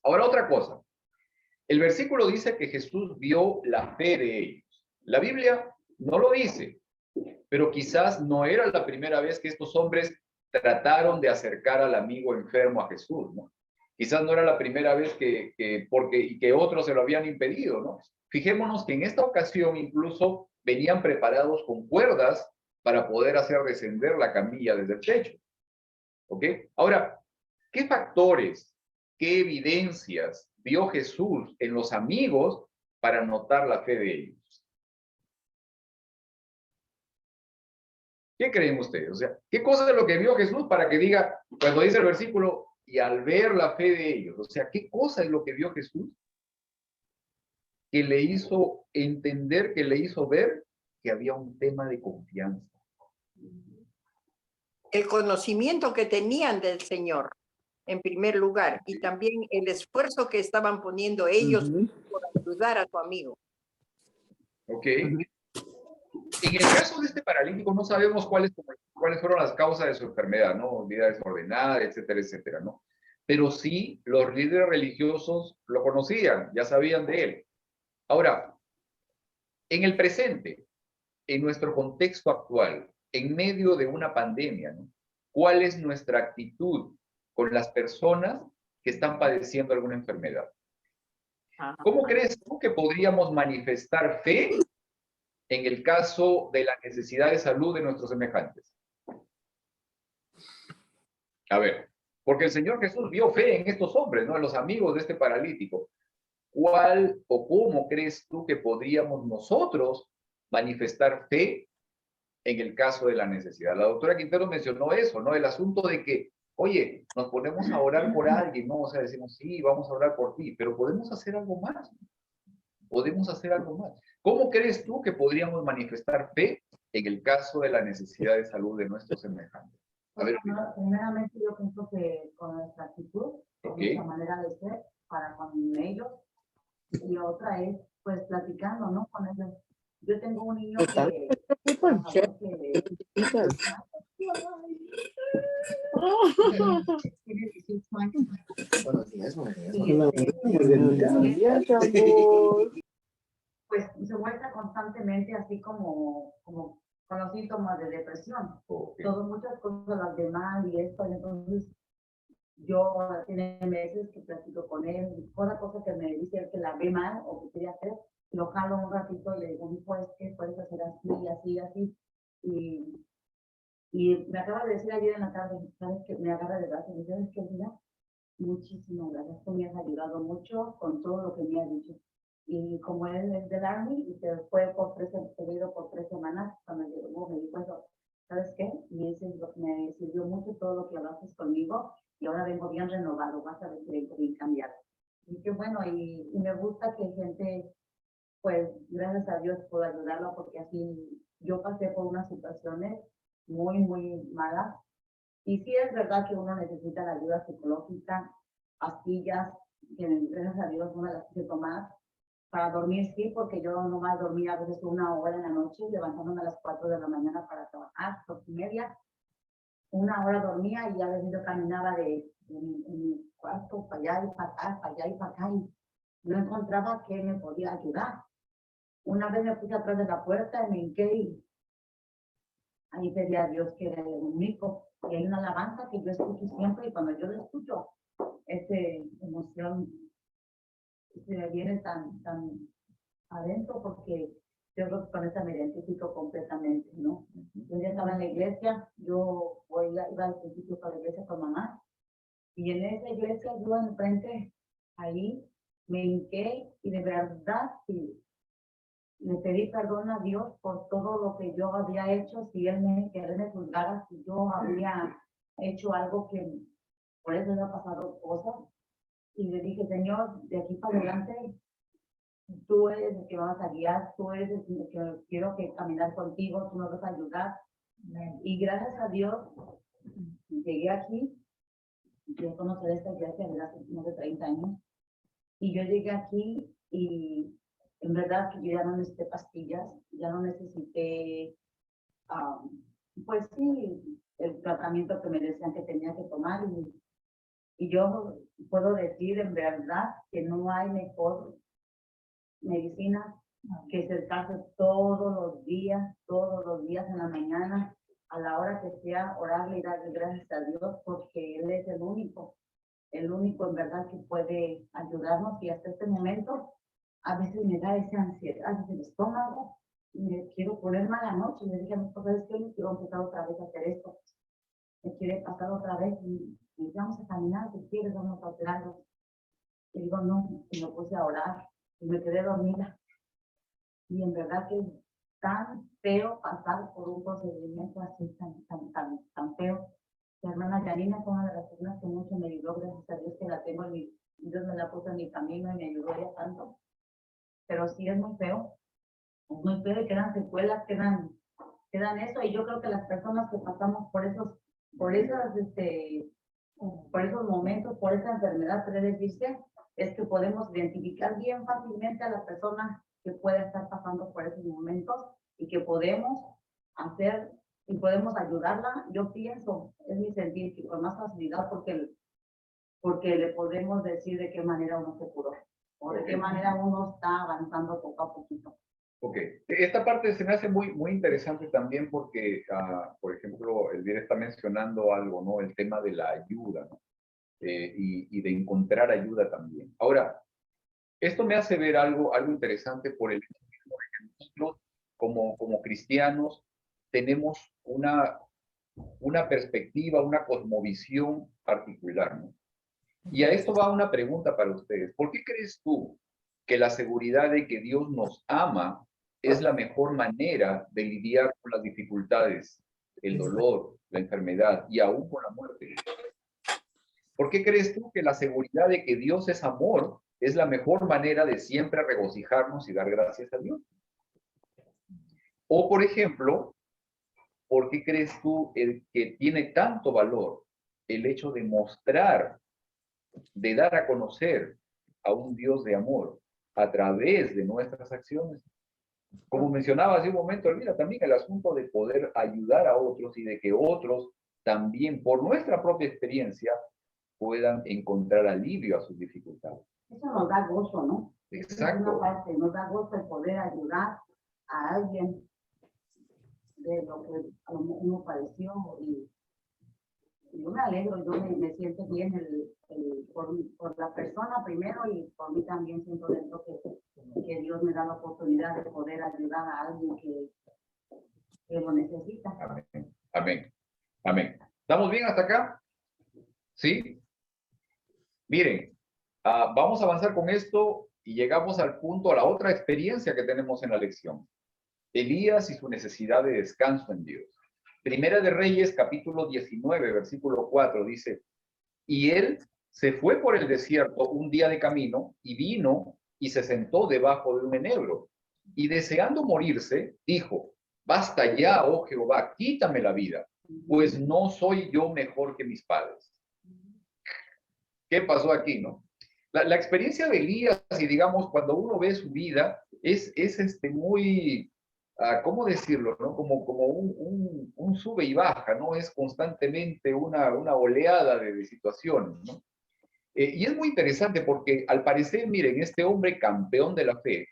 Ahora otra cosa. El versículo dice que Jesús vio la fe de ellos. La Biblia no lo dice, pero quizás no era la primera vez que estos hombres trataron de acercar al amigo enfermo a Jesús, ¿no? Quizás no era la primera vez que otros se lo habían impedido, ¿no? Fijémonos que en esta ocasión incluso venían preparados con cuerdas para poder hacer descender la camilla desde el techo. ¿Ok? Ahora, ¿qué factores, qué evidencias vio Jesús en los amigos para notar la fe de ellos? ¿Qué creen ustedes? O sea, ¿qué cosa es lo que vio Jesús para que diga, cuando dice el versículo, y al ver la fe de ellos? O sea, ¿qué cosa es lo que vio Jesús que le hizo entender, que le hizo ver que había un tema de confianza? El conocimiento que tenían del Señor, en primer lugar, y también el esfuerzo que estaban poniendo ellos por ayudar a tu amigo. Ok. En el caso de este paralítico no sabemos cuáles fueron las causas de su enfermedad, ¿no? Vida desordenada, etcétera, etcétera, ¿no? Pero sí, los líderes religiosos lo conocían, ya sabían de él. Ahora, en el presente, en nuestro contexto actual, en medio de una pandemia, ¿no? ¿Cuál es nuestra actitud con las personas que están padeciendo alguna enfermedad? ¿Cómo crees tú que podríamos manifestar fe en el caso de la necesidad de salud de nuestros semejantes? A ver, porque el Señor Jesús vio fe en estos hombres, ¿no? En los amigos de este paralítico. ¿Cuál o cómo crees tú que podríamos nosotros manifestar fe en el caso de la necesidad? La doctora Quintero mencionó eso, ¿no? El asunto de que, oye, nos ponemos a orar por alguien, ¿no? O sea, decimos, sí, vamos a orar por ti, pero podemos hacer algo más. Podemos hacer algo más. ¿Cómo crees tú que podríamos manifestar fe en el caso de la necesidad de salud de nuestros semejantes? A ver, primeramente yo pienso que con nuestra actitud, con nuestra manera de ser para con ellos, y otra es pues platicando, ¿no? Con ellos. Yo tengo un niño que Buenos días, María. Pues se muestra constantemente así como con los síntomas de depresión. Okay. Todo, muchas cosas las de mal y esto, y entonces yo tiene meses que platico con él, cada cosa que me dice que la ve mal o que quería hacer, lo jalo un ratito y le digo, pues que puedes hacer así, así, así. Y me acaba de decir ayer en la tarde, ¿sabes qué? Me agarra de brazo y dice, ¿sabes qué, Lina? Muchísimas gracias, tú me has ayudado mucho con todo lo que me has dicho. Y como él es del Army y se fue por 3 semanas, cuando llegó me dijo eso, ¿sabes qué? Y eso es lo que me sirvió mucho todo lo que hablaste conmigo y ahora vengo bien renovado, vas a ver que vengo bien cambiado. Y qué bueno, y me gusta que gente, pues gracias a Dios puedo ayudarlo porque así yo pasé por unas situaciones muy, muy malas. Y sí es verdad que uno necesita la ayuda psicológica, pastillas, que gracias a Dios una las quise tomar. Para dormir sí, porque yo nomás dormía a veces 1 hora en la noche, levantándome a las 4 de la mañana para trabajar, 2:30. 1 hora dormía y a veces yo caminaba en mi cuarto, para allá y para acá, para allá y para acá, y no encontraba qué me podía ayudar. Una vez me puse atrás de la puerta y me hinqué y ahí pedí a Dios que era el único. Y hay una alabanza que yo escucho siempre y cuando yo lo escucho, esa emoción se me viene tan adentro porque yo creo que con esa me identifico completamente, ¿no? Un día estaba en la iglesia, yo iba al principio para la iglesia con mamá, y en esa iglesia yo enfrente, ahí, me hinqué y de verdad sí, le pedí perdón a Dios por todo lo que yo había hecho, si Él me juzgara, si yo había hecho algo que por eso había pasado cosas, y le dije, Señor, de aquí para adelante, tú eres el que vas a guiar, tú eres el que quiero que caminar contigo, tú me vas a ayudar. Y gracias a Dios, llegué aquí, yo conocí esta iglesia desde hace más de 30 años, y yo llegué aquí y en verdad que yo ya no necesité pastillas, ya no necesité, pues sí, el tratamiento que me decían que tenía que tomar, y yo puedo decir en verdad que no hay mejor medicina que acercarse todos los días en la mañana, a la hora que sea, orarle y darle gracias a Dios, porque Él es el único en verdad que puede ayudarnos. Y hasta este momento, a veces me da esa ansiedad del estómago, y me quiero poner mala noche. Le dije a mi esposa, es que me quiero empezar otra vez a hacer esto. Me quiere pasar otra vez y vamos a caminar, si quieres, vamos a hacer algo. Y digo, no, y me puse a orar y me quedé dormida. Y en verdad que es tan feo pasar por un procedimiento así tan feo. Mi hermana Yanina fue una de las personas que mucho me ayudó, gracias a Dios que la tengo, Dios me la puso en mi camino y me ayudó ya tanto. Pero sí es muy feo y quedan secuelas, quedan eso. Y yo creo que las personas que pasamos por esos momentos, por esa enfermedad, puede decirse, es que podemos identificar bien fácilmente a la persona que puede estar pasando por esos momentos y que podemos hacer y podemos ayudarla. Yo pienso, es mi sentir, que con más facilidad porque le podemos decir de qué manera uno se curó o de qué manera uno está avanzando poco a poquito. Ok, esta parte se me hace muy, muy interesante también porque, por ejemplo, Elvira está mencionando algo, ¿no? El tema de la ayuda, ¿no? Y de encontrar ayuda también. Ahora, esto me hace ver algo interesante por el hecho de que nosotros, como cristianos, tenemos una perspectiva, una cosmovisión particular, ¿no? Y a esto va una pregunta para ustedes. ¿Por qué crees tú que la seguridad de que Dios nos ama es la mejor manera de lidiar con las dificultades, el dolor, la enfermedad y aún con la muerte? ¿Por qué crees tú que la seguridad de que Dios es amor es la mejor manera de siempre regocijarnos y dar gracias a Dios? O, por ejemplo, ¿por qué crees tú que tiene tanto valor el hecho de mostrar, de dar a conocer a un Dios de amor a través de nuestras acciones? Como mencionaba hace un momento, Elvira, también el asunto de poder ayudar a otros y de que otros también, por nuestra propia experiencia, puedan encontrar alivio a sus dificultades. Eso nos da gozo, ¿no? Exacto. Una parte, nos da gozo el poder ayudar a alguien. de lo que uno padeció y yo me alegro, yo me siento bien por la persona primero y por mí también siento dentro que Dios me da la oportunidad de poder ayudar a alguien que lo necesita. Amén. Amén. Amén. ¿Estamos bien hasta acá? ¿Sí? Miren, vamos a avanzar con esto y llegamos al punto, a la otra experiencia que tenemos en la lección. Elías y su necesidad de descanso en Dios. Primera de Reyes, capítulo 19, versículo 4, dice, y él se fue por el desierto un día de camino y vino y se sentó debajo de un enebro. Y deseando morirse, dijo, basta ya, oh Jehová, quítame la vida, pues no soy yo mejor que mis padres. ¿Qué pasó aquí, no? La experiencia de Elías, y digamos, cuando uno ve su vida, es muy, ¿cómo decirlo? ¿No? Como un sube y baja, ¿no? Es constantemente una oleada de situaciones, ¿no? Y es muy interesante porque, al parecer, miren, este hombre campeón de la fe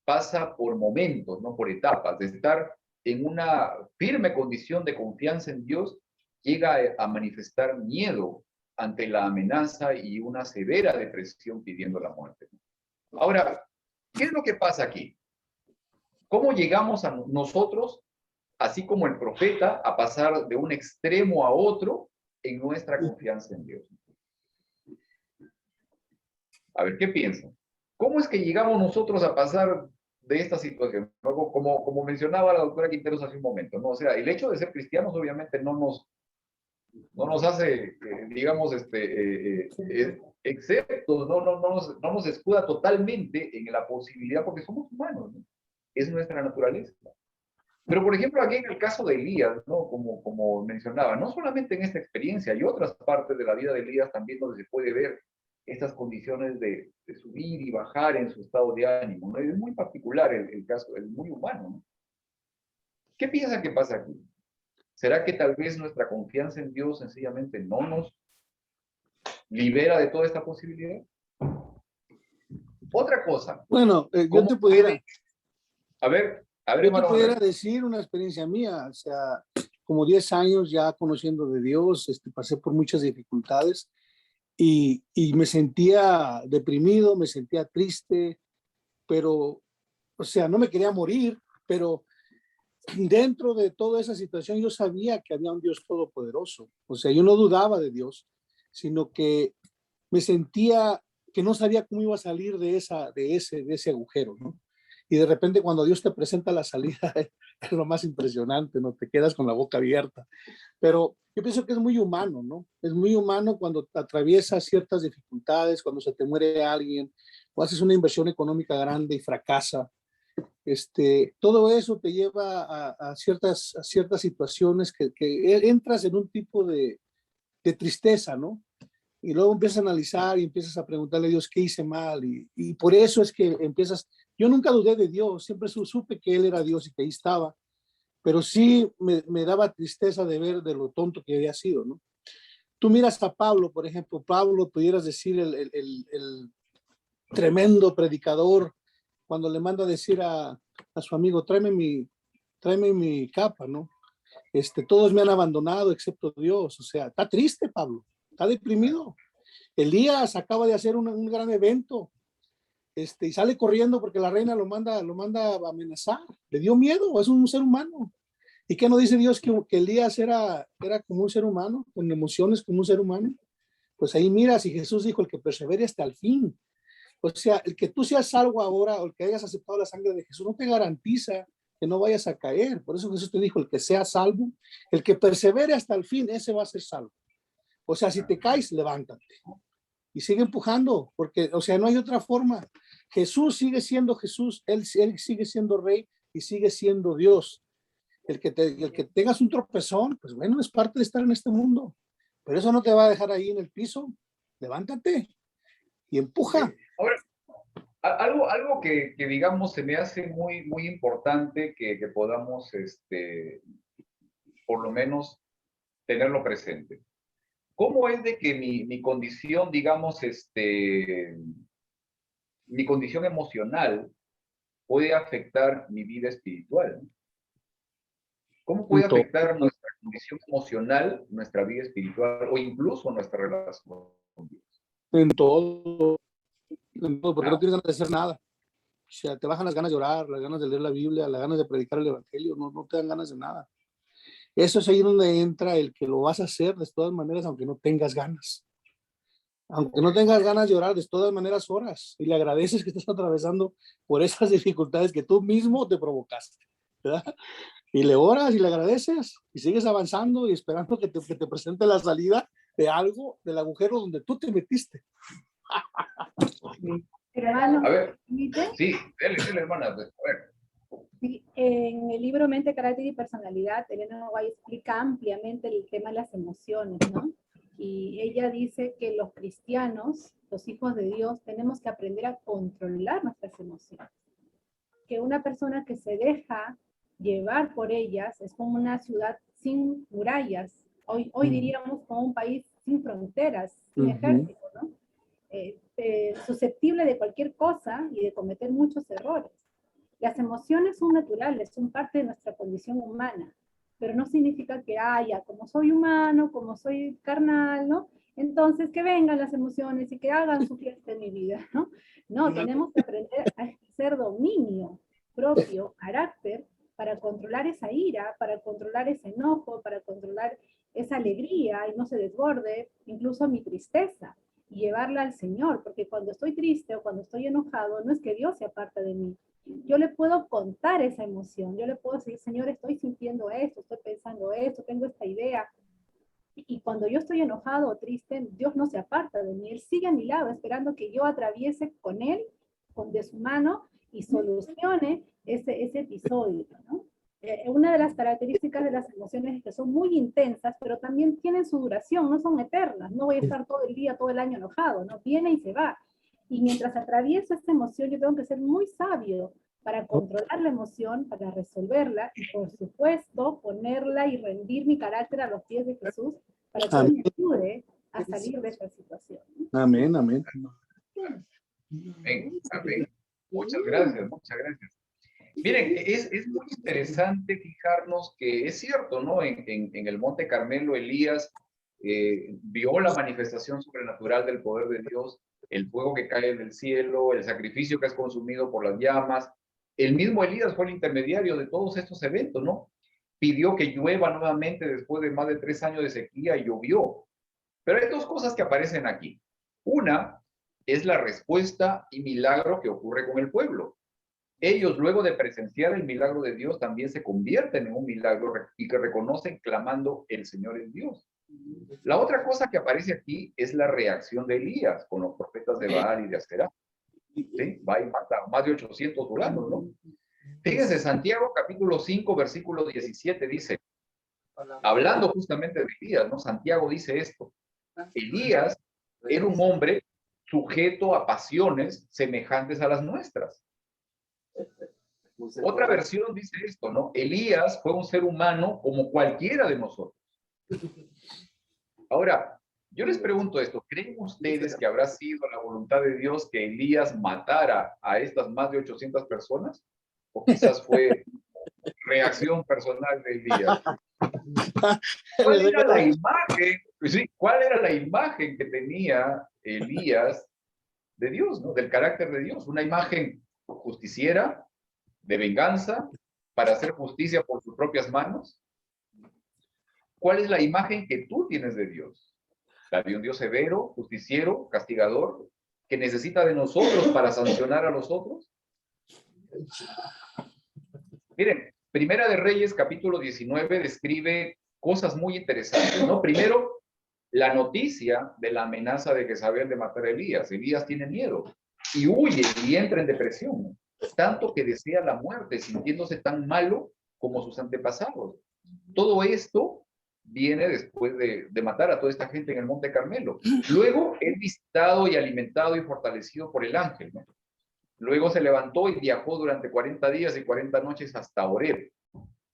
pasa por momentos, ¿no? Por etapas, de estar en una firme condición de confianza en Dios, llega a manifestar miedo ante la amenaza y una severa depresión pidiendo la muerte. Ahora, ¿qué es lo que pasa aquí? ¿Cómo llegamos a nosotros, así como el profeta, a pasar de un extremo a otro en nuestra confianza en Dios? A ver, ¿qué piensan? ¿Cómo es que llegamos nosotros a pasar de esta situación? Como mencionaba la doctora Quinteros hace un momento, ¿no? O sea, el hecho de ser cristianos obviamente no nos hace, digamos, exceptos, no nos escuda totalmente en la posibilidad, porque somos humanos, ¿no? Es nuestra naturaleza. Pero, por ejemplo, aquí en el caso de Elías, ¿no? Como mencionaba, no solamente en esta experiencia, hay otras partes de la vida de Elías también donde se puede ver estas condiciones de subir y bajar en su estado de ánimo, ¿no? Es muy particular el caso, es muy humano, ¿no? ¿Qué piensan que pasa aquí? ¿Será que tal vez nuestra confianza en Dios sencillamente no nos libera de toda esta posibilidad? Otra cosa. Bueno, yo te pudiera... A ver, yo te pudiera decir una experiencia mía, o sea, como 10 años ya conociendo de Dios, pasé por muchas dificultades y me sentía deprimido, me sentía triste, pero, o sea, no me quería morir, pero dentro de toda esa situación yo sabía que había un Dios todopoderoso. O sea, yo no dudaba de Dios, sino que me sentía que no sabía cómo iba a salir de ese agujero, ¿no? Y de repente cuando Dios te presenta la salida es lo más impresionante, ¿no? Te quedas con la boca abierta. Pero yo pienso que es muy humano, ¿no? Es muy humano cuando atraviesas ciertas dificultades, cuando se te muere alguien, o haces una inversión económica grande y fracasa. Todo eso te lleva a ciertas situaciones que entras en un tipo de tristeza, ¿no? Y luego empiezas a analizar y empiezas a preguntarle a Dios qué hice mal y por eso es que empiezas, yo nunca dudé de Dios, siempre supe que Él era Dios y que ahí estaba, pero sí me daba tristeza de ver de lo tonto que había sido, ¿no? Tú miras a Pablo, por ejemplo, Pablo, pudieras decir el tremendo predicador, cuando le manda a decir a su amigo, tráeme mi capa, ¿no? Todos me han abandonado excepto Dios. O sea, está triste Pablo, está deprimido. Elías acaba de hacer un gran evento, y sale corriendo porque la reina lo manda a amenazar. Le dio miedo, es un ser humano. ¿Y qué no dice Dios que Elías era como un ser humano, con emociones como un ser humano? Pues ahí miras, y Jesús dijo, el que persevere hasta el fin. O sea, el que tú seas salvo ahora o el que hayas aceptado la sangre de Jesús no te garantiza que no vayas a caer. Por eso Jesús te dijo, el que sea salvo, el que persevere hasta el fin, ese va a ser salvo. O sea, si te caes, levántate y sigue empujando, porque, o sea, no hay otra forma. Jesús sigue siendo Jesús, él sigue siendo rey y sigue siendo Dios. El que tengas un tropezón, pues bueno, es parte de estar en este mundo, pero eso no te va a dejar ahí en el piso. Levántate y empuja. Ahora, algo que digamos se me hace muy, muy importante que podamos, por lo menos, tenerlo presente. ¿Cómo es de que mi condición, digamos, mi condición emocional puede afectar mi vida espiritual? ¿Cómo puede En todo. afectar nuestra condición emocional, nuestra vida espiritual o incluso nuestra relación con Dios? En todo, porque no Ah, tienes ganas de hacer nada. O sea, te bajan las ganas de orar, las ganas de leer la Biblia, las ganas de predicar el Evangelio, no te dan ganas de nada. Eso es ahí donde entra el que lo vas a hacer de todas maneras, aunque no tengas ganas. Aunque no tengas ganas de orar, de todas maneras oras y le agradeces que estás atravesando por esas dificultades que tú mismo te provocaste, ¿verdad? Y le oras y le agradeces y sigues avanzando y esperando que te presente la salida de algo, del agujero donde tú te metiste. Hermano, a ver, ¿permite? sí, dele, hermana, a ver. Sí, en el libro Mente, Carácter y Personalidad, Elena White explica ampliamente el tema de las emociones, ¿no? Y ella dice que los cristianos, los hijos de Dios, tenemos que aprender a controlar nuestras emociones. Que una persona que se deja llevar por ellas es como una ciudad sin murallas. Hoy diríamos como un país sin fronteras, sin ejército, ¿no? Susceptible de cualquier cosa y de cometer muchos errores. Las emociones son naturales, son parte de nuestra condición humana, pero no significa que haya, como soy humano, como soy carnal, ¿no? Entonces que vengan las emociones y que hagan su fiesta en mi vida, ¿no? No, tenemos que aprender a ejercer dominio propio, carácter, para controlar esa ira, para controlar ese enojo, para controlar esa alegría y no se desborde, incluso mi tristeza, y llevarla al Señor, porque cuando estoy triste o cuando estoy enojado, no es que Dios se aparta de mí. Yo le puedo contar esa emoción, yo le puedo decir, Señor, estoy sintiendo esto, estoy pensando esto, tengo esta idea. Y cuando yo estoy enojado o triste, Dios no se aparta de mí, Él sigue a mi lado, esperando que yo atraviese con Él, de su mano, y solucione ese episodio, ¿no? Una de las características de las emociones es que son muy intensas, pero también tienen su duración, no son eternas. No voy a estar todo el día, todo el año enojado, ¿no? Viene y se va. Y mientras atravieso esta emoción, yo tengo que ser muy sabio para controlar la emoción, para resolverla y, por supuesto, ponerla y rendir mi carácter a los pies de Jesús para que Él me ayude a salir de esta situación. Amén, amén. Amén. Muchas gracias, muchas gracias. Miren, es muy interesante fijarnos que es cierto, ¿no? En el Monte Carmelo, Elías vio la manifestación sobrenatural del poder de Dios, el fuego que cae del cielo, el sacrificio que es consumido por las llamas. El mismo Elías fue el intermediario de todos estos eventos, ¿no? Pidió que llueva nuevamente después de más de 3 años de sequía y llovió. Pero hay dos cosas que aparecen aquí. Una es la respuesta y milagro que ocurre con el pueblo. Ellos, luego de presenciar el milagro de Dios, también se convierten en un milagro y que reconocen clamando, el Señor es Dios. La otra cosa que aparece aquí es la reacción de Elías con los profetas de Baal y de Aserá. ¿Sí? Va y mata a más de 800 fulanos, ¿no? Fíjense, Santiago capítulo 5, versículo 17 dice, hablando justamente de Elías, ¿no? Santiago dice esto, Elías era un hombre sujeto a pasiones semejantes a las nuestras. Otra versión dice esto, ¿no? Elías fue un ser humano como cualquiera de nosotros. Ahora, yo les pregunto esto, ¿creen ustedes que habrá sido la voluntad de Dios que Elías matara a estas más de 800 personas? ¿O quizás fue reacción personal de Elías? ¿Cuál era la imagen? Sí, ¿cuál era la imagen que tenía Elías de Dios, ¿no? Del carácter de Dios? Una imagen justiciera, de venganza, para hacer justicia por sus propias manos. ¿Cuál es la imagen que tú tienes de Dios? ¿La de un Dios severo, justiciero, castigador, que necesita de nosotros para sancionar a los otros? Miren, Primera de Reyes, capítulo 19, describe cosas muy interesantes, ¿no? Primero, la noticia de la amenaza de Jezabel de matar a Elías. Elías tiene miedo y huye y entra en depresión, tanto que desea la muerte, sintiéndose tan malo como sus antepasados. Todo esto viene después de matar a toda esta gente en el Monte Carmelo. Luego es visitado y alimentado y fortalecido por el ángel, ¿no? Luego se levantó y viajó durante 40 días y 40 noches hasta Horeb.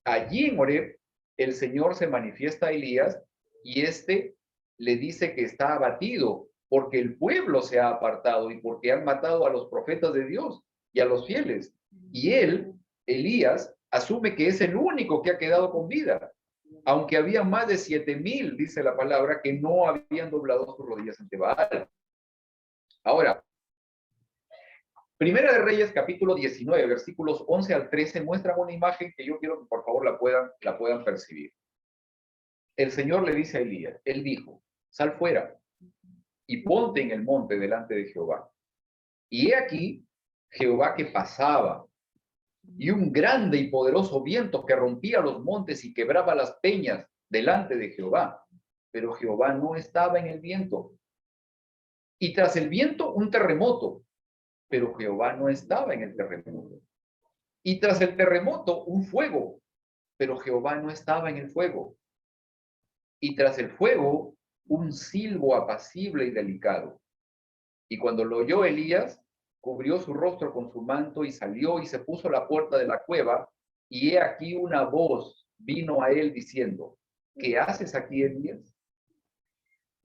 Allí en Horeb, el Señor se manifiesta a Elías y éste le dice que está abatido porque el pueblo se ha apartado y porque han matado a los profetas de Dios y a los fieles. Y él, Elías, asume que es el único que ha quedado con vida, aunque había más de 7,000, dice la palabra, que no habían doblado sus rodillas ante Baal. Ahora, Primera de Reyes, capítulo 19, versículos 11 al 13, muestran una imagen que yo quiero que por favor la puedan percibir. El Señor le dice a Elías, él dijo, sal fuera y ponte en el monte delante de Jehová. Y he aquí Jehová que pasaba, y un grande y poderoso viento que rompía los montes y quebraba las peñas delante de Jehová. Pero Jehová no estaba en el viento. Y tras el viento un terremoto, pero Jehová no estaba en el terremoto. Y tras el terremoto un fuego, pero Jehová no estaba en el fuego. Y tras el fuego un silbo apacible y delicado. Y cuando lo oyó Elías, cubrió su rostro con su manto y salió y se puso a la puerta de la cueva, y he aquí una voz vino a él diciendo, ¿qué haces aquí, Elías?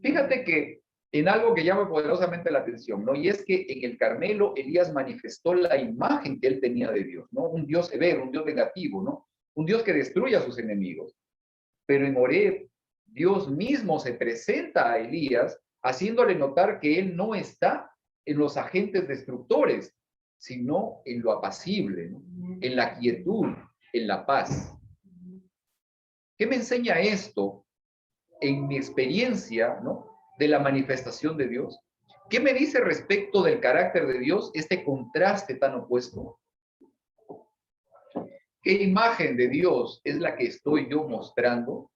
Fíjate que en algo que llama poderosamente la atención, ¿no? Y es que en el Carmelo Elías manifestó la imagen que él tenía de Dios, ¿no? Un Dios severo, un Dios negativo, ¿no? Un Dios que destruye a sus enemigos. Pero en Horeb, Dios mismo se presenta a Elías haciéndole notar que él no está en los agentes destructores, sino en lo apacible, ¿no? En la quietud, en la paz. ¿Qué me enseña esto en mi experiencia, ¿no? De la manifestación de Dios? ¿Qué me dice respecto del carácter de Dios este contraste tan opuesto? ¿Qué imagen de Dios es la que estoy yo mostrando?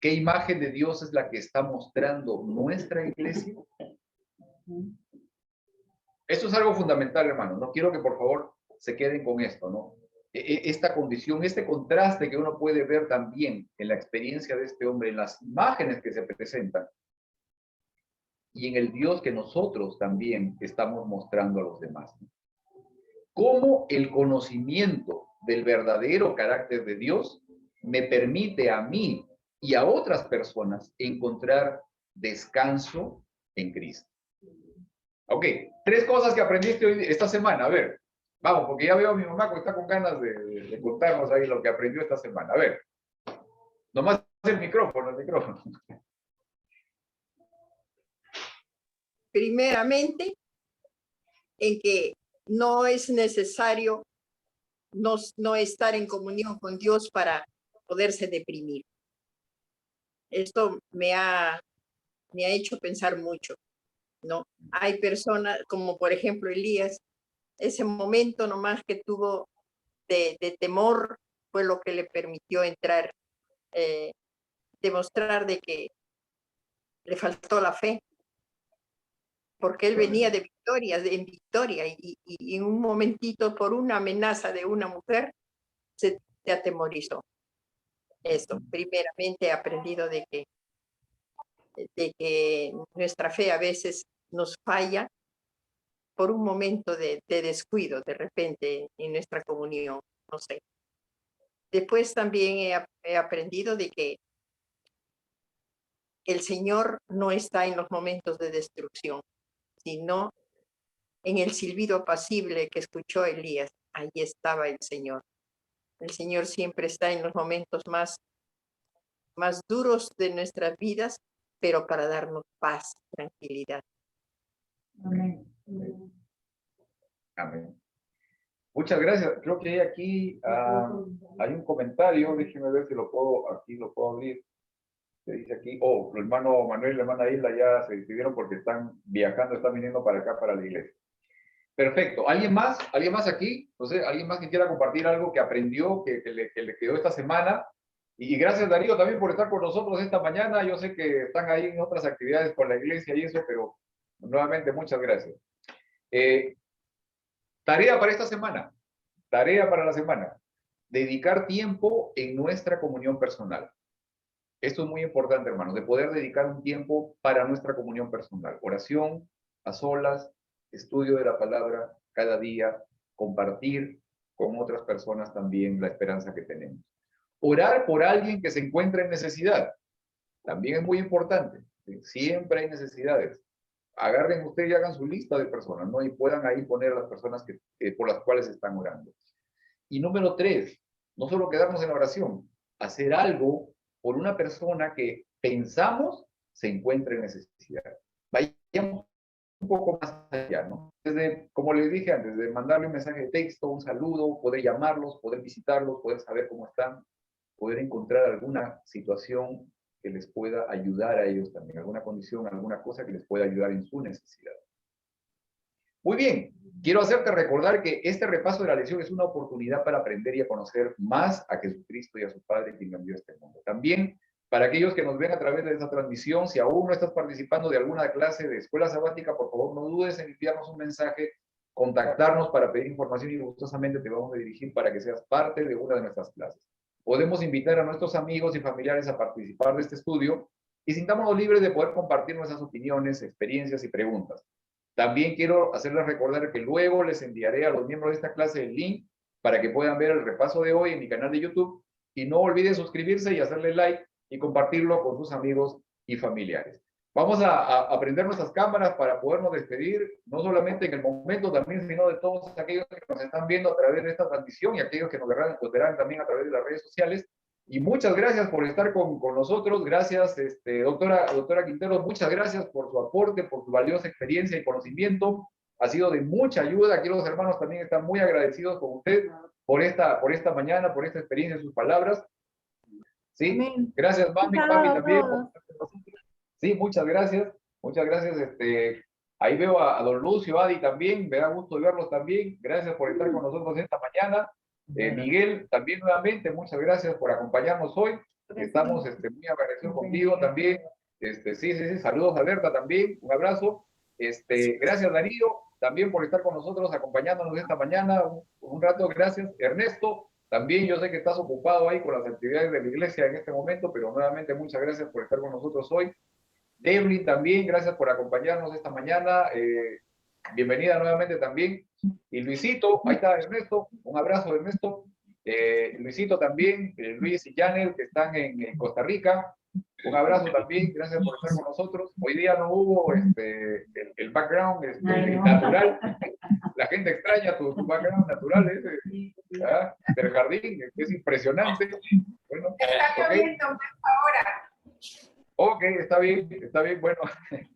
¿Qué imagen de Dios es la que está mostrando nuestra iglesia? Esto es algo fundamental, hermano. No quiero que por favor se queden con esto, ¿no? Esta condición, este contraste que uno puede ver también en la experiencia de este hombre, en las imágenes que se presentan, y en el Dios que nosotros también estamos mostrando a los demás. Cómo el conocimiento del verdadero carácter de Dios me permite a mí y a otras personas encontrar descanso en Cristo. Ok, 3 cosas que aprendiste hoy, esta semana. A ver, vamos, porque ya veo a mi mamá que está con ganas de contarnos ahí lo que aprendió esta semana. A ver, nomás el micrófono. Primeramente, en que no es necesario no estar en comunión con Dios para poderse deprimir. Esto me ha hecho pensar mucho, ¿no? Hay personas, como por ejemplo Elías, ese momento nomás que tuvo de temor fue lo que le permitió entrar, demostrar de que le faltó la fe, porque él venía de victoria, en victoria, y en un momentito por una amenaza de una mujer se atemorizó. Esto, primeramente he aprendido de que nuestra fe a veces nos falla por un momento de descuido, de repente en nuestra comunión, no sé. Después también he aprendido de que el Señor no está en los momentos de destrucción, sino en el silbido apacible que escuchó Elías. Ahí estaba el Señor. El Señor siempre está en los momentos más duros de nuestras vidas, pero para darnos paz, tranquilidad. Amén. Amén. Muchas gracias. Creo que aquí hay un comentario. Déjenme ver si lo puedo abrir. Se dice aquí, el hermano Manuel y la hermana Isla ya se decidieron porque están viajando, están viniendo para acá, para la iglesia. Perfecto. ¿Alguien más? ¿Alguien más aquí? No sé, ¿alguien más que quiera compartir algo que aprendió, que le quedó esta semana? Y gracias, Darío, también por estar con nosotros esta mañana. Yo sé que están ahí en otras actividades con la iglesia y eso, pero nuevamente muchas gracias. Tarea para esta semana. Tarea para la semana. Dedicar tiempo en nuestra comunión personal. Esto es muy importante, hermanos, de poder dedicar un tiempo para nuestra comunión personal. Oración, a solas, estudio de la palabra cada día, compartir con otras personas también la esperanza que tenemos. Orar por alguien que se encuentra en necesidad. También es muy importante. Siempre hay necesidades. Agarren ustedes y hagan su lista de personas, ¿no? Y puedan ahí poner las personas por las cuales están orando. Y número 3, no solo quedarnos en la oración, hacer algo por una persona que pensamos se encuentra en necesidad. Vayamos un poco más allá, ¿no? Desde, como les dije antes, de mandarle un mensaje de texto, un saludo, poder llamarlos, poder visitarlos, poder saber cómo están, poder encontrar alguna situación que les pueda ayudar a ellos también, alguna condición, alguna cosa que les pueda ayudar en su necesidad. Muy bien, quiero hacerte recordar que este repaso de la lección es una oportunidad para aprender y a conocer más a Jesucristo y a su Padre quien lo envió a este mundo. También, para aquellos que nos ven a través de esta transmisión, si aún no estás participando de alguna clase de escuela sabática, por favor no dudes en enviarnos un mensaje, contactarnos para pedir información y gustosamente te vamos a dirigir para que seas parte de una de nuestras clases. Podemos invitar a nuestros amigos y familiares a participar de este estudio y sintámonos libres de poder compartir nuestras opiniones, experiencias y preguntas. También quiero hacerles recordar que luego les enviaré a los miembros de esta clase el link para que puedan ver el repaso de hoy en mi canal de YouTube. Y no olviden suscribirse y hacerle like y compartirlo con sus amigos y familiares. Vamos a prender nuestras cámaras para podernos despedir, no solamente en el momento también, sino de todos aquellos que nos están viendo a través de esta transmisión y aquellos que nos verán también a través de las redes sociales. Y muchas gracias por estar con nosotros. Gracias, doctora Quintero, muchas gracias por su aporte, por su valiosa experiencia y conocimiento. Ha sido de mucha ayuda. Aquí los hermanos también están muy agradecidos con usted por esta mañana, por esta experiencia y sus palabras. Sí, Amén. gracias, mami, papi, también. Sí, muchas gracias. Muchas gracias. Ahí veo a don Lucio, Adi también. Me da gusto verlos también. Gracias por estar con nosotros esta mañana. Miguel, también nuevamente, muchas gracias por acompañarnos hoy. Estamos muy agradecidos contigo también. Sí, saludos a Berta también, un abrazo. Gracias Darío, también por estar con nosotros, acompañándonos esta mañana, un rato, gracias. Ernesto, también yo sé que estás ocupado ahí con las actividades de la iglesia en este momento, pero nuevamente muchas gracias por estar con nosotros hoy. Devlin también, gracias por acompañarnos esta mañana. Bienvenida nuevamente también. Y Luisito, ahí está Ernesto, un abrazo Ernesto. Luisito también, Luis y Janel, que están en Costa Rica. Un abrazo también, gracias por estar con nosotros. Hoy día no hubo el background natural. La gente extraña tu background natural del jardín, es impresionante. Bueno, Está lloviendo ahora. Ok, está bien. Bueno,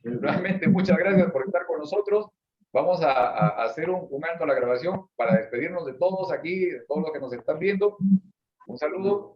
realmente muchas gracias por estar con nosotros. Vamos a hacer un alto a la grabación para despedirnos de todos aquí, de todos los que nos están viendo. Un saludo.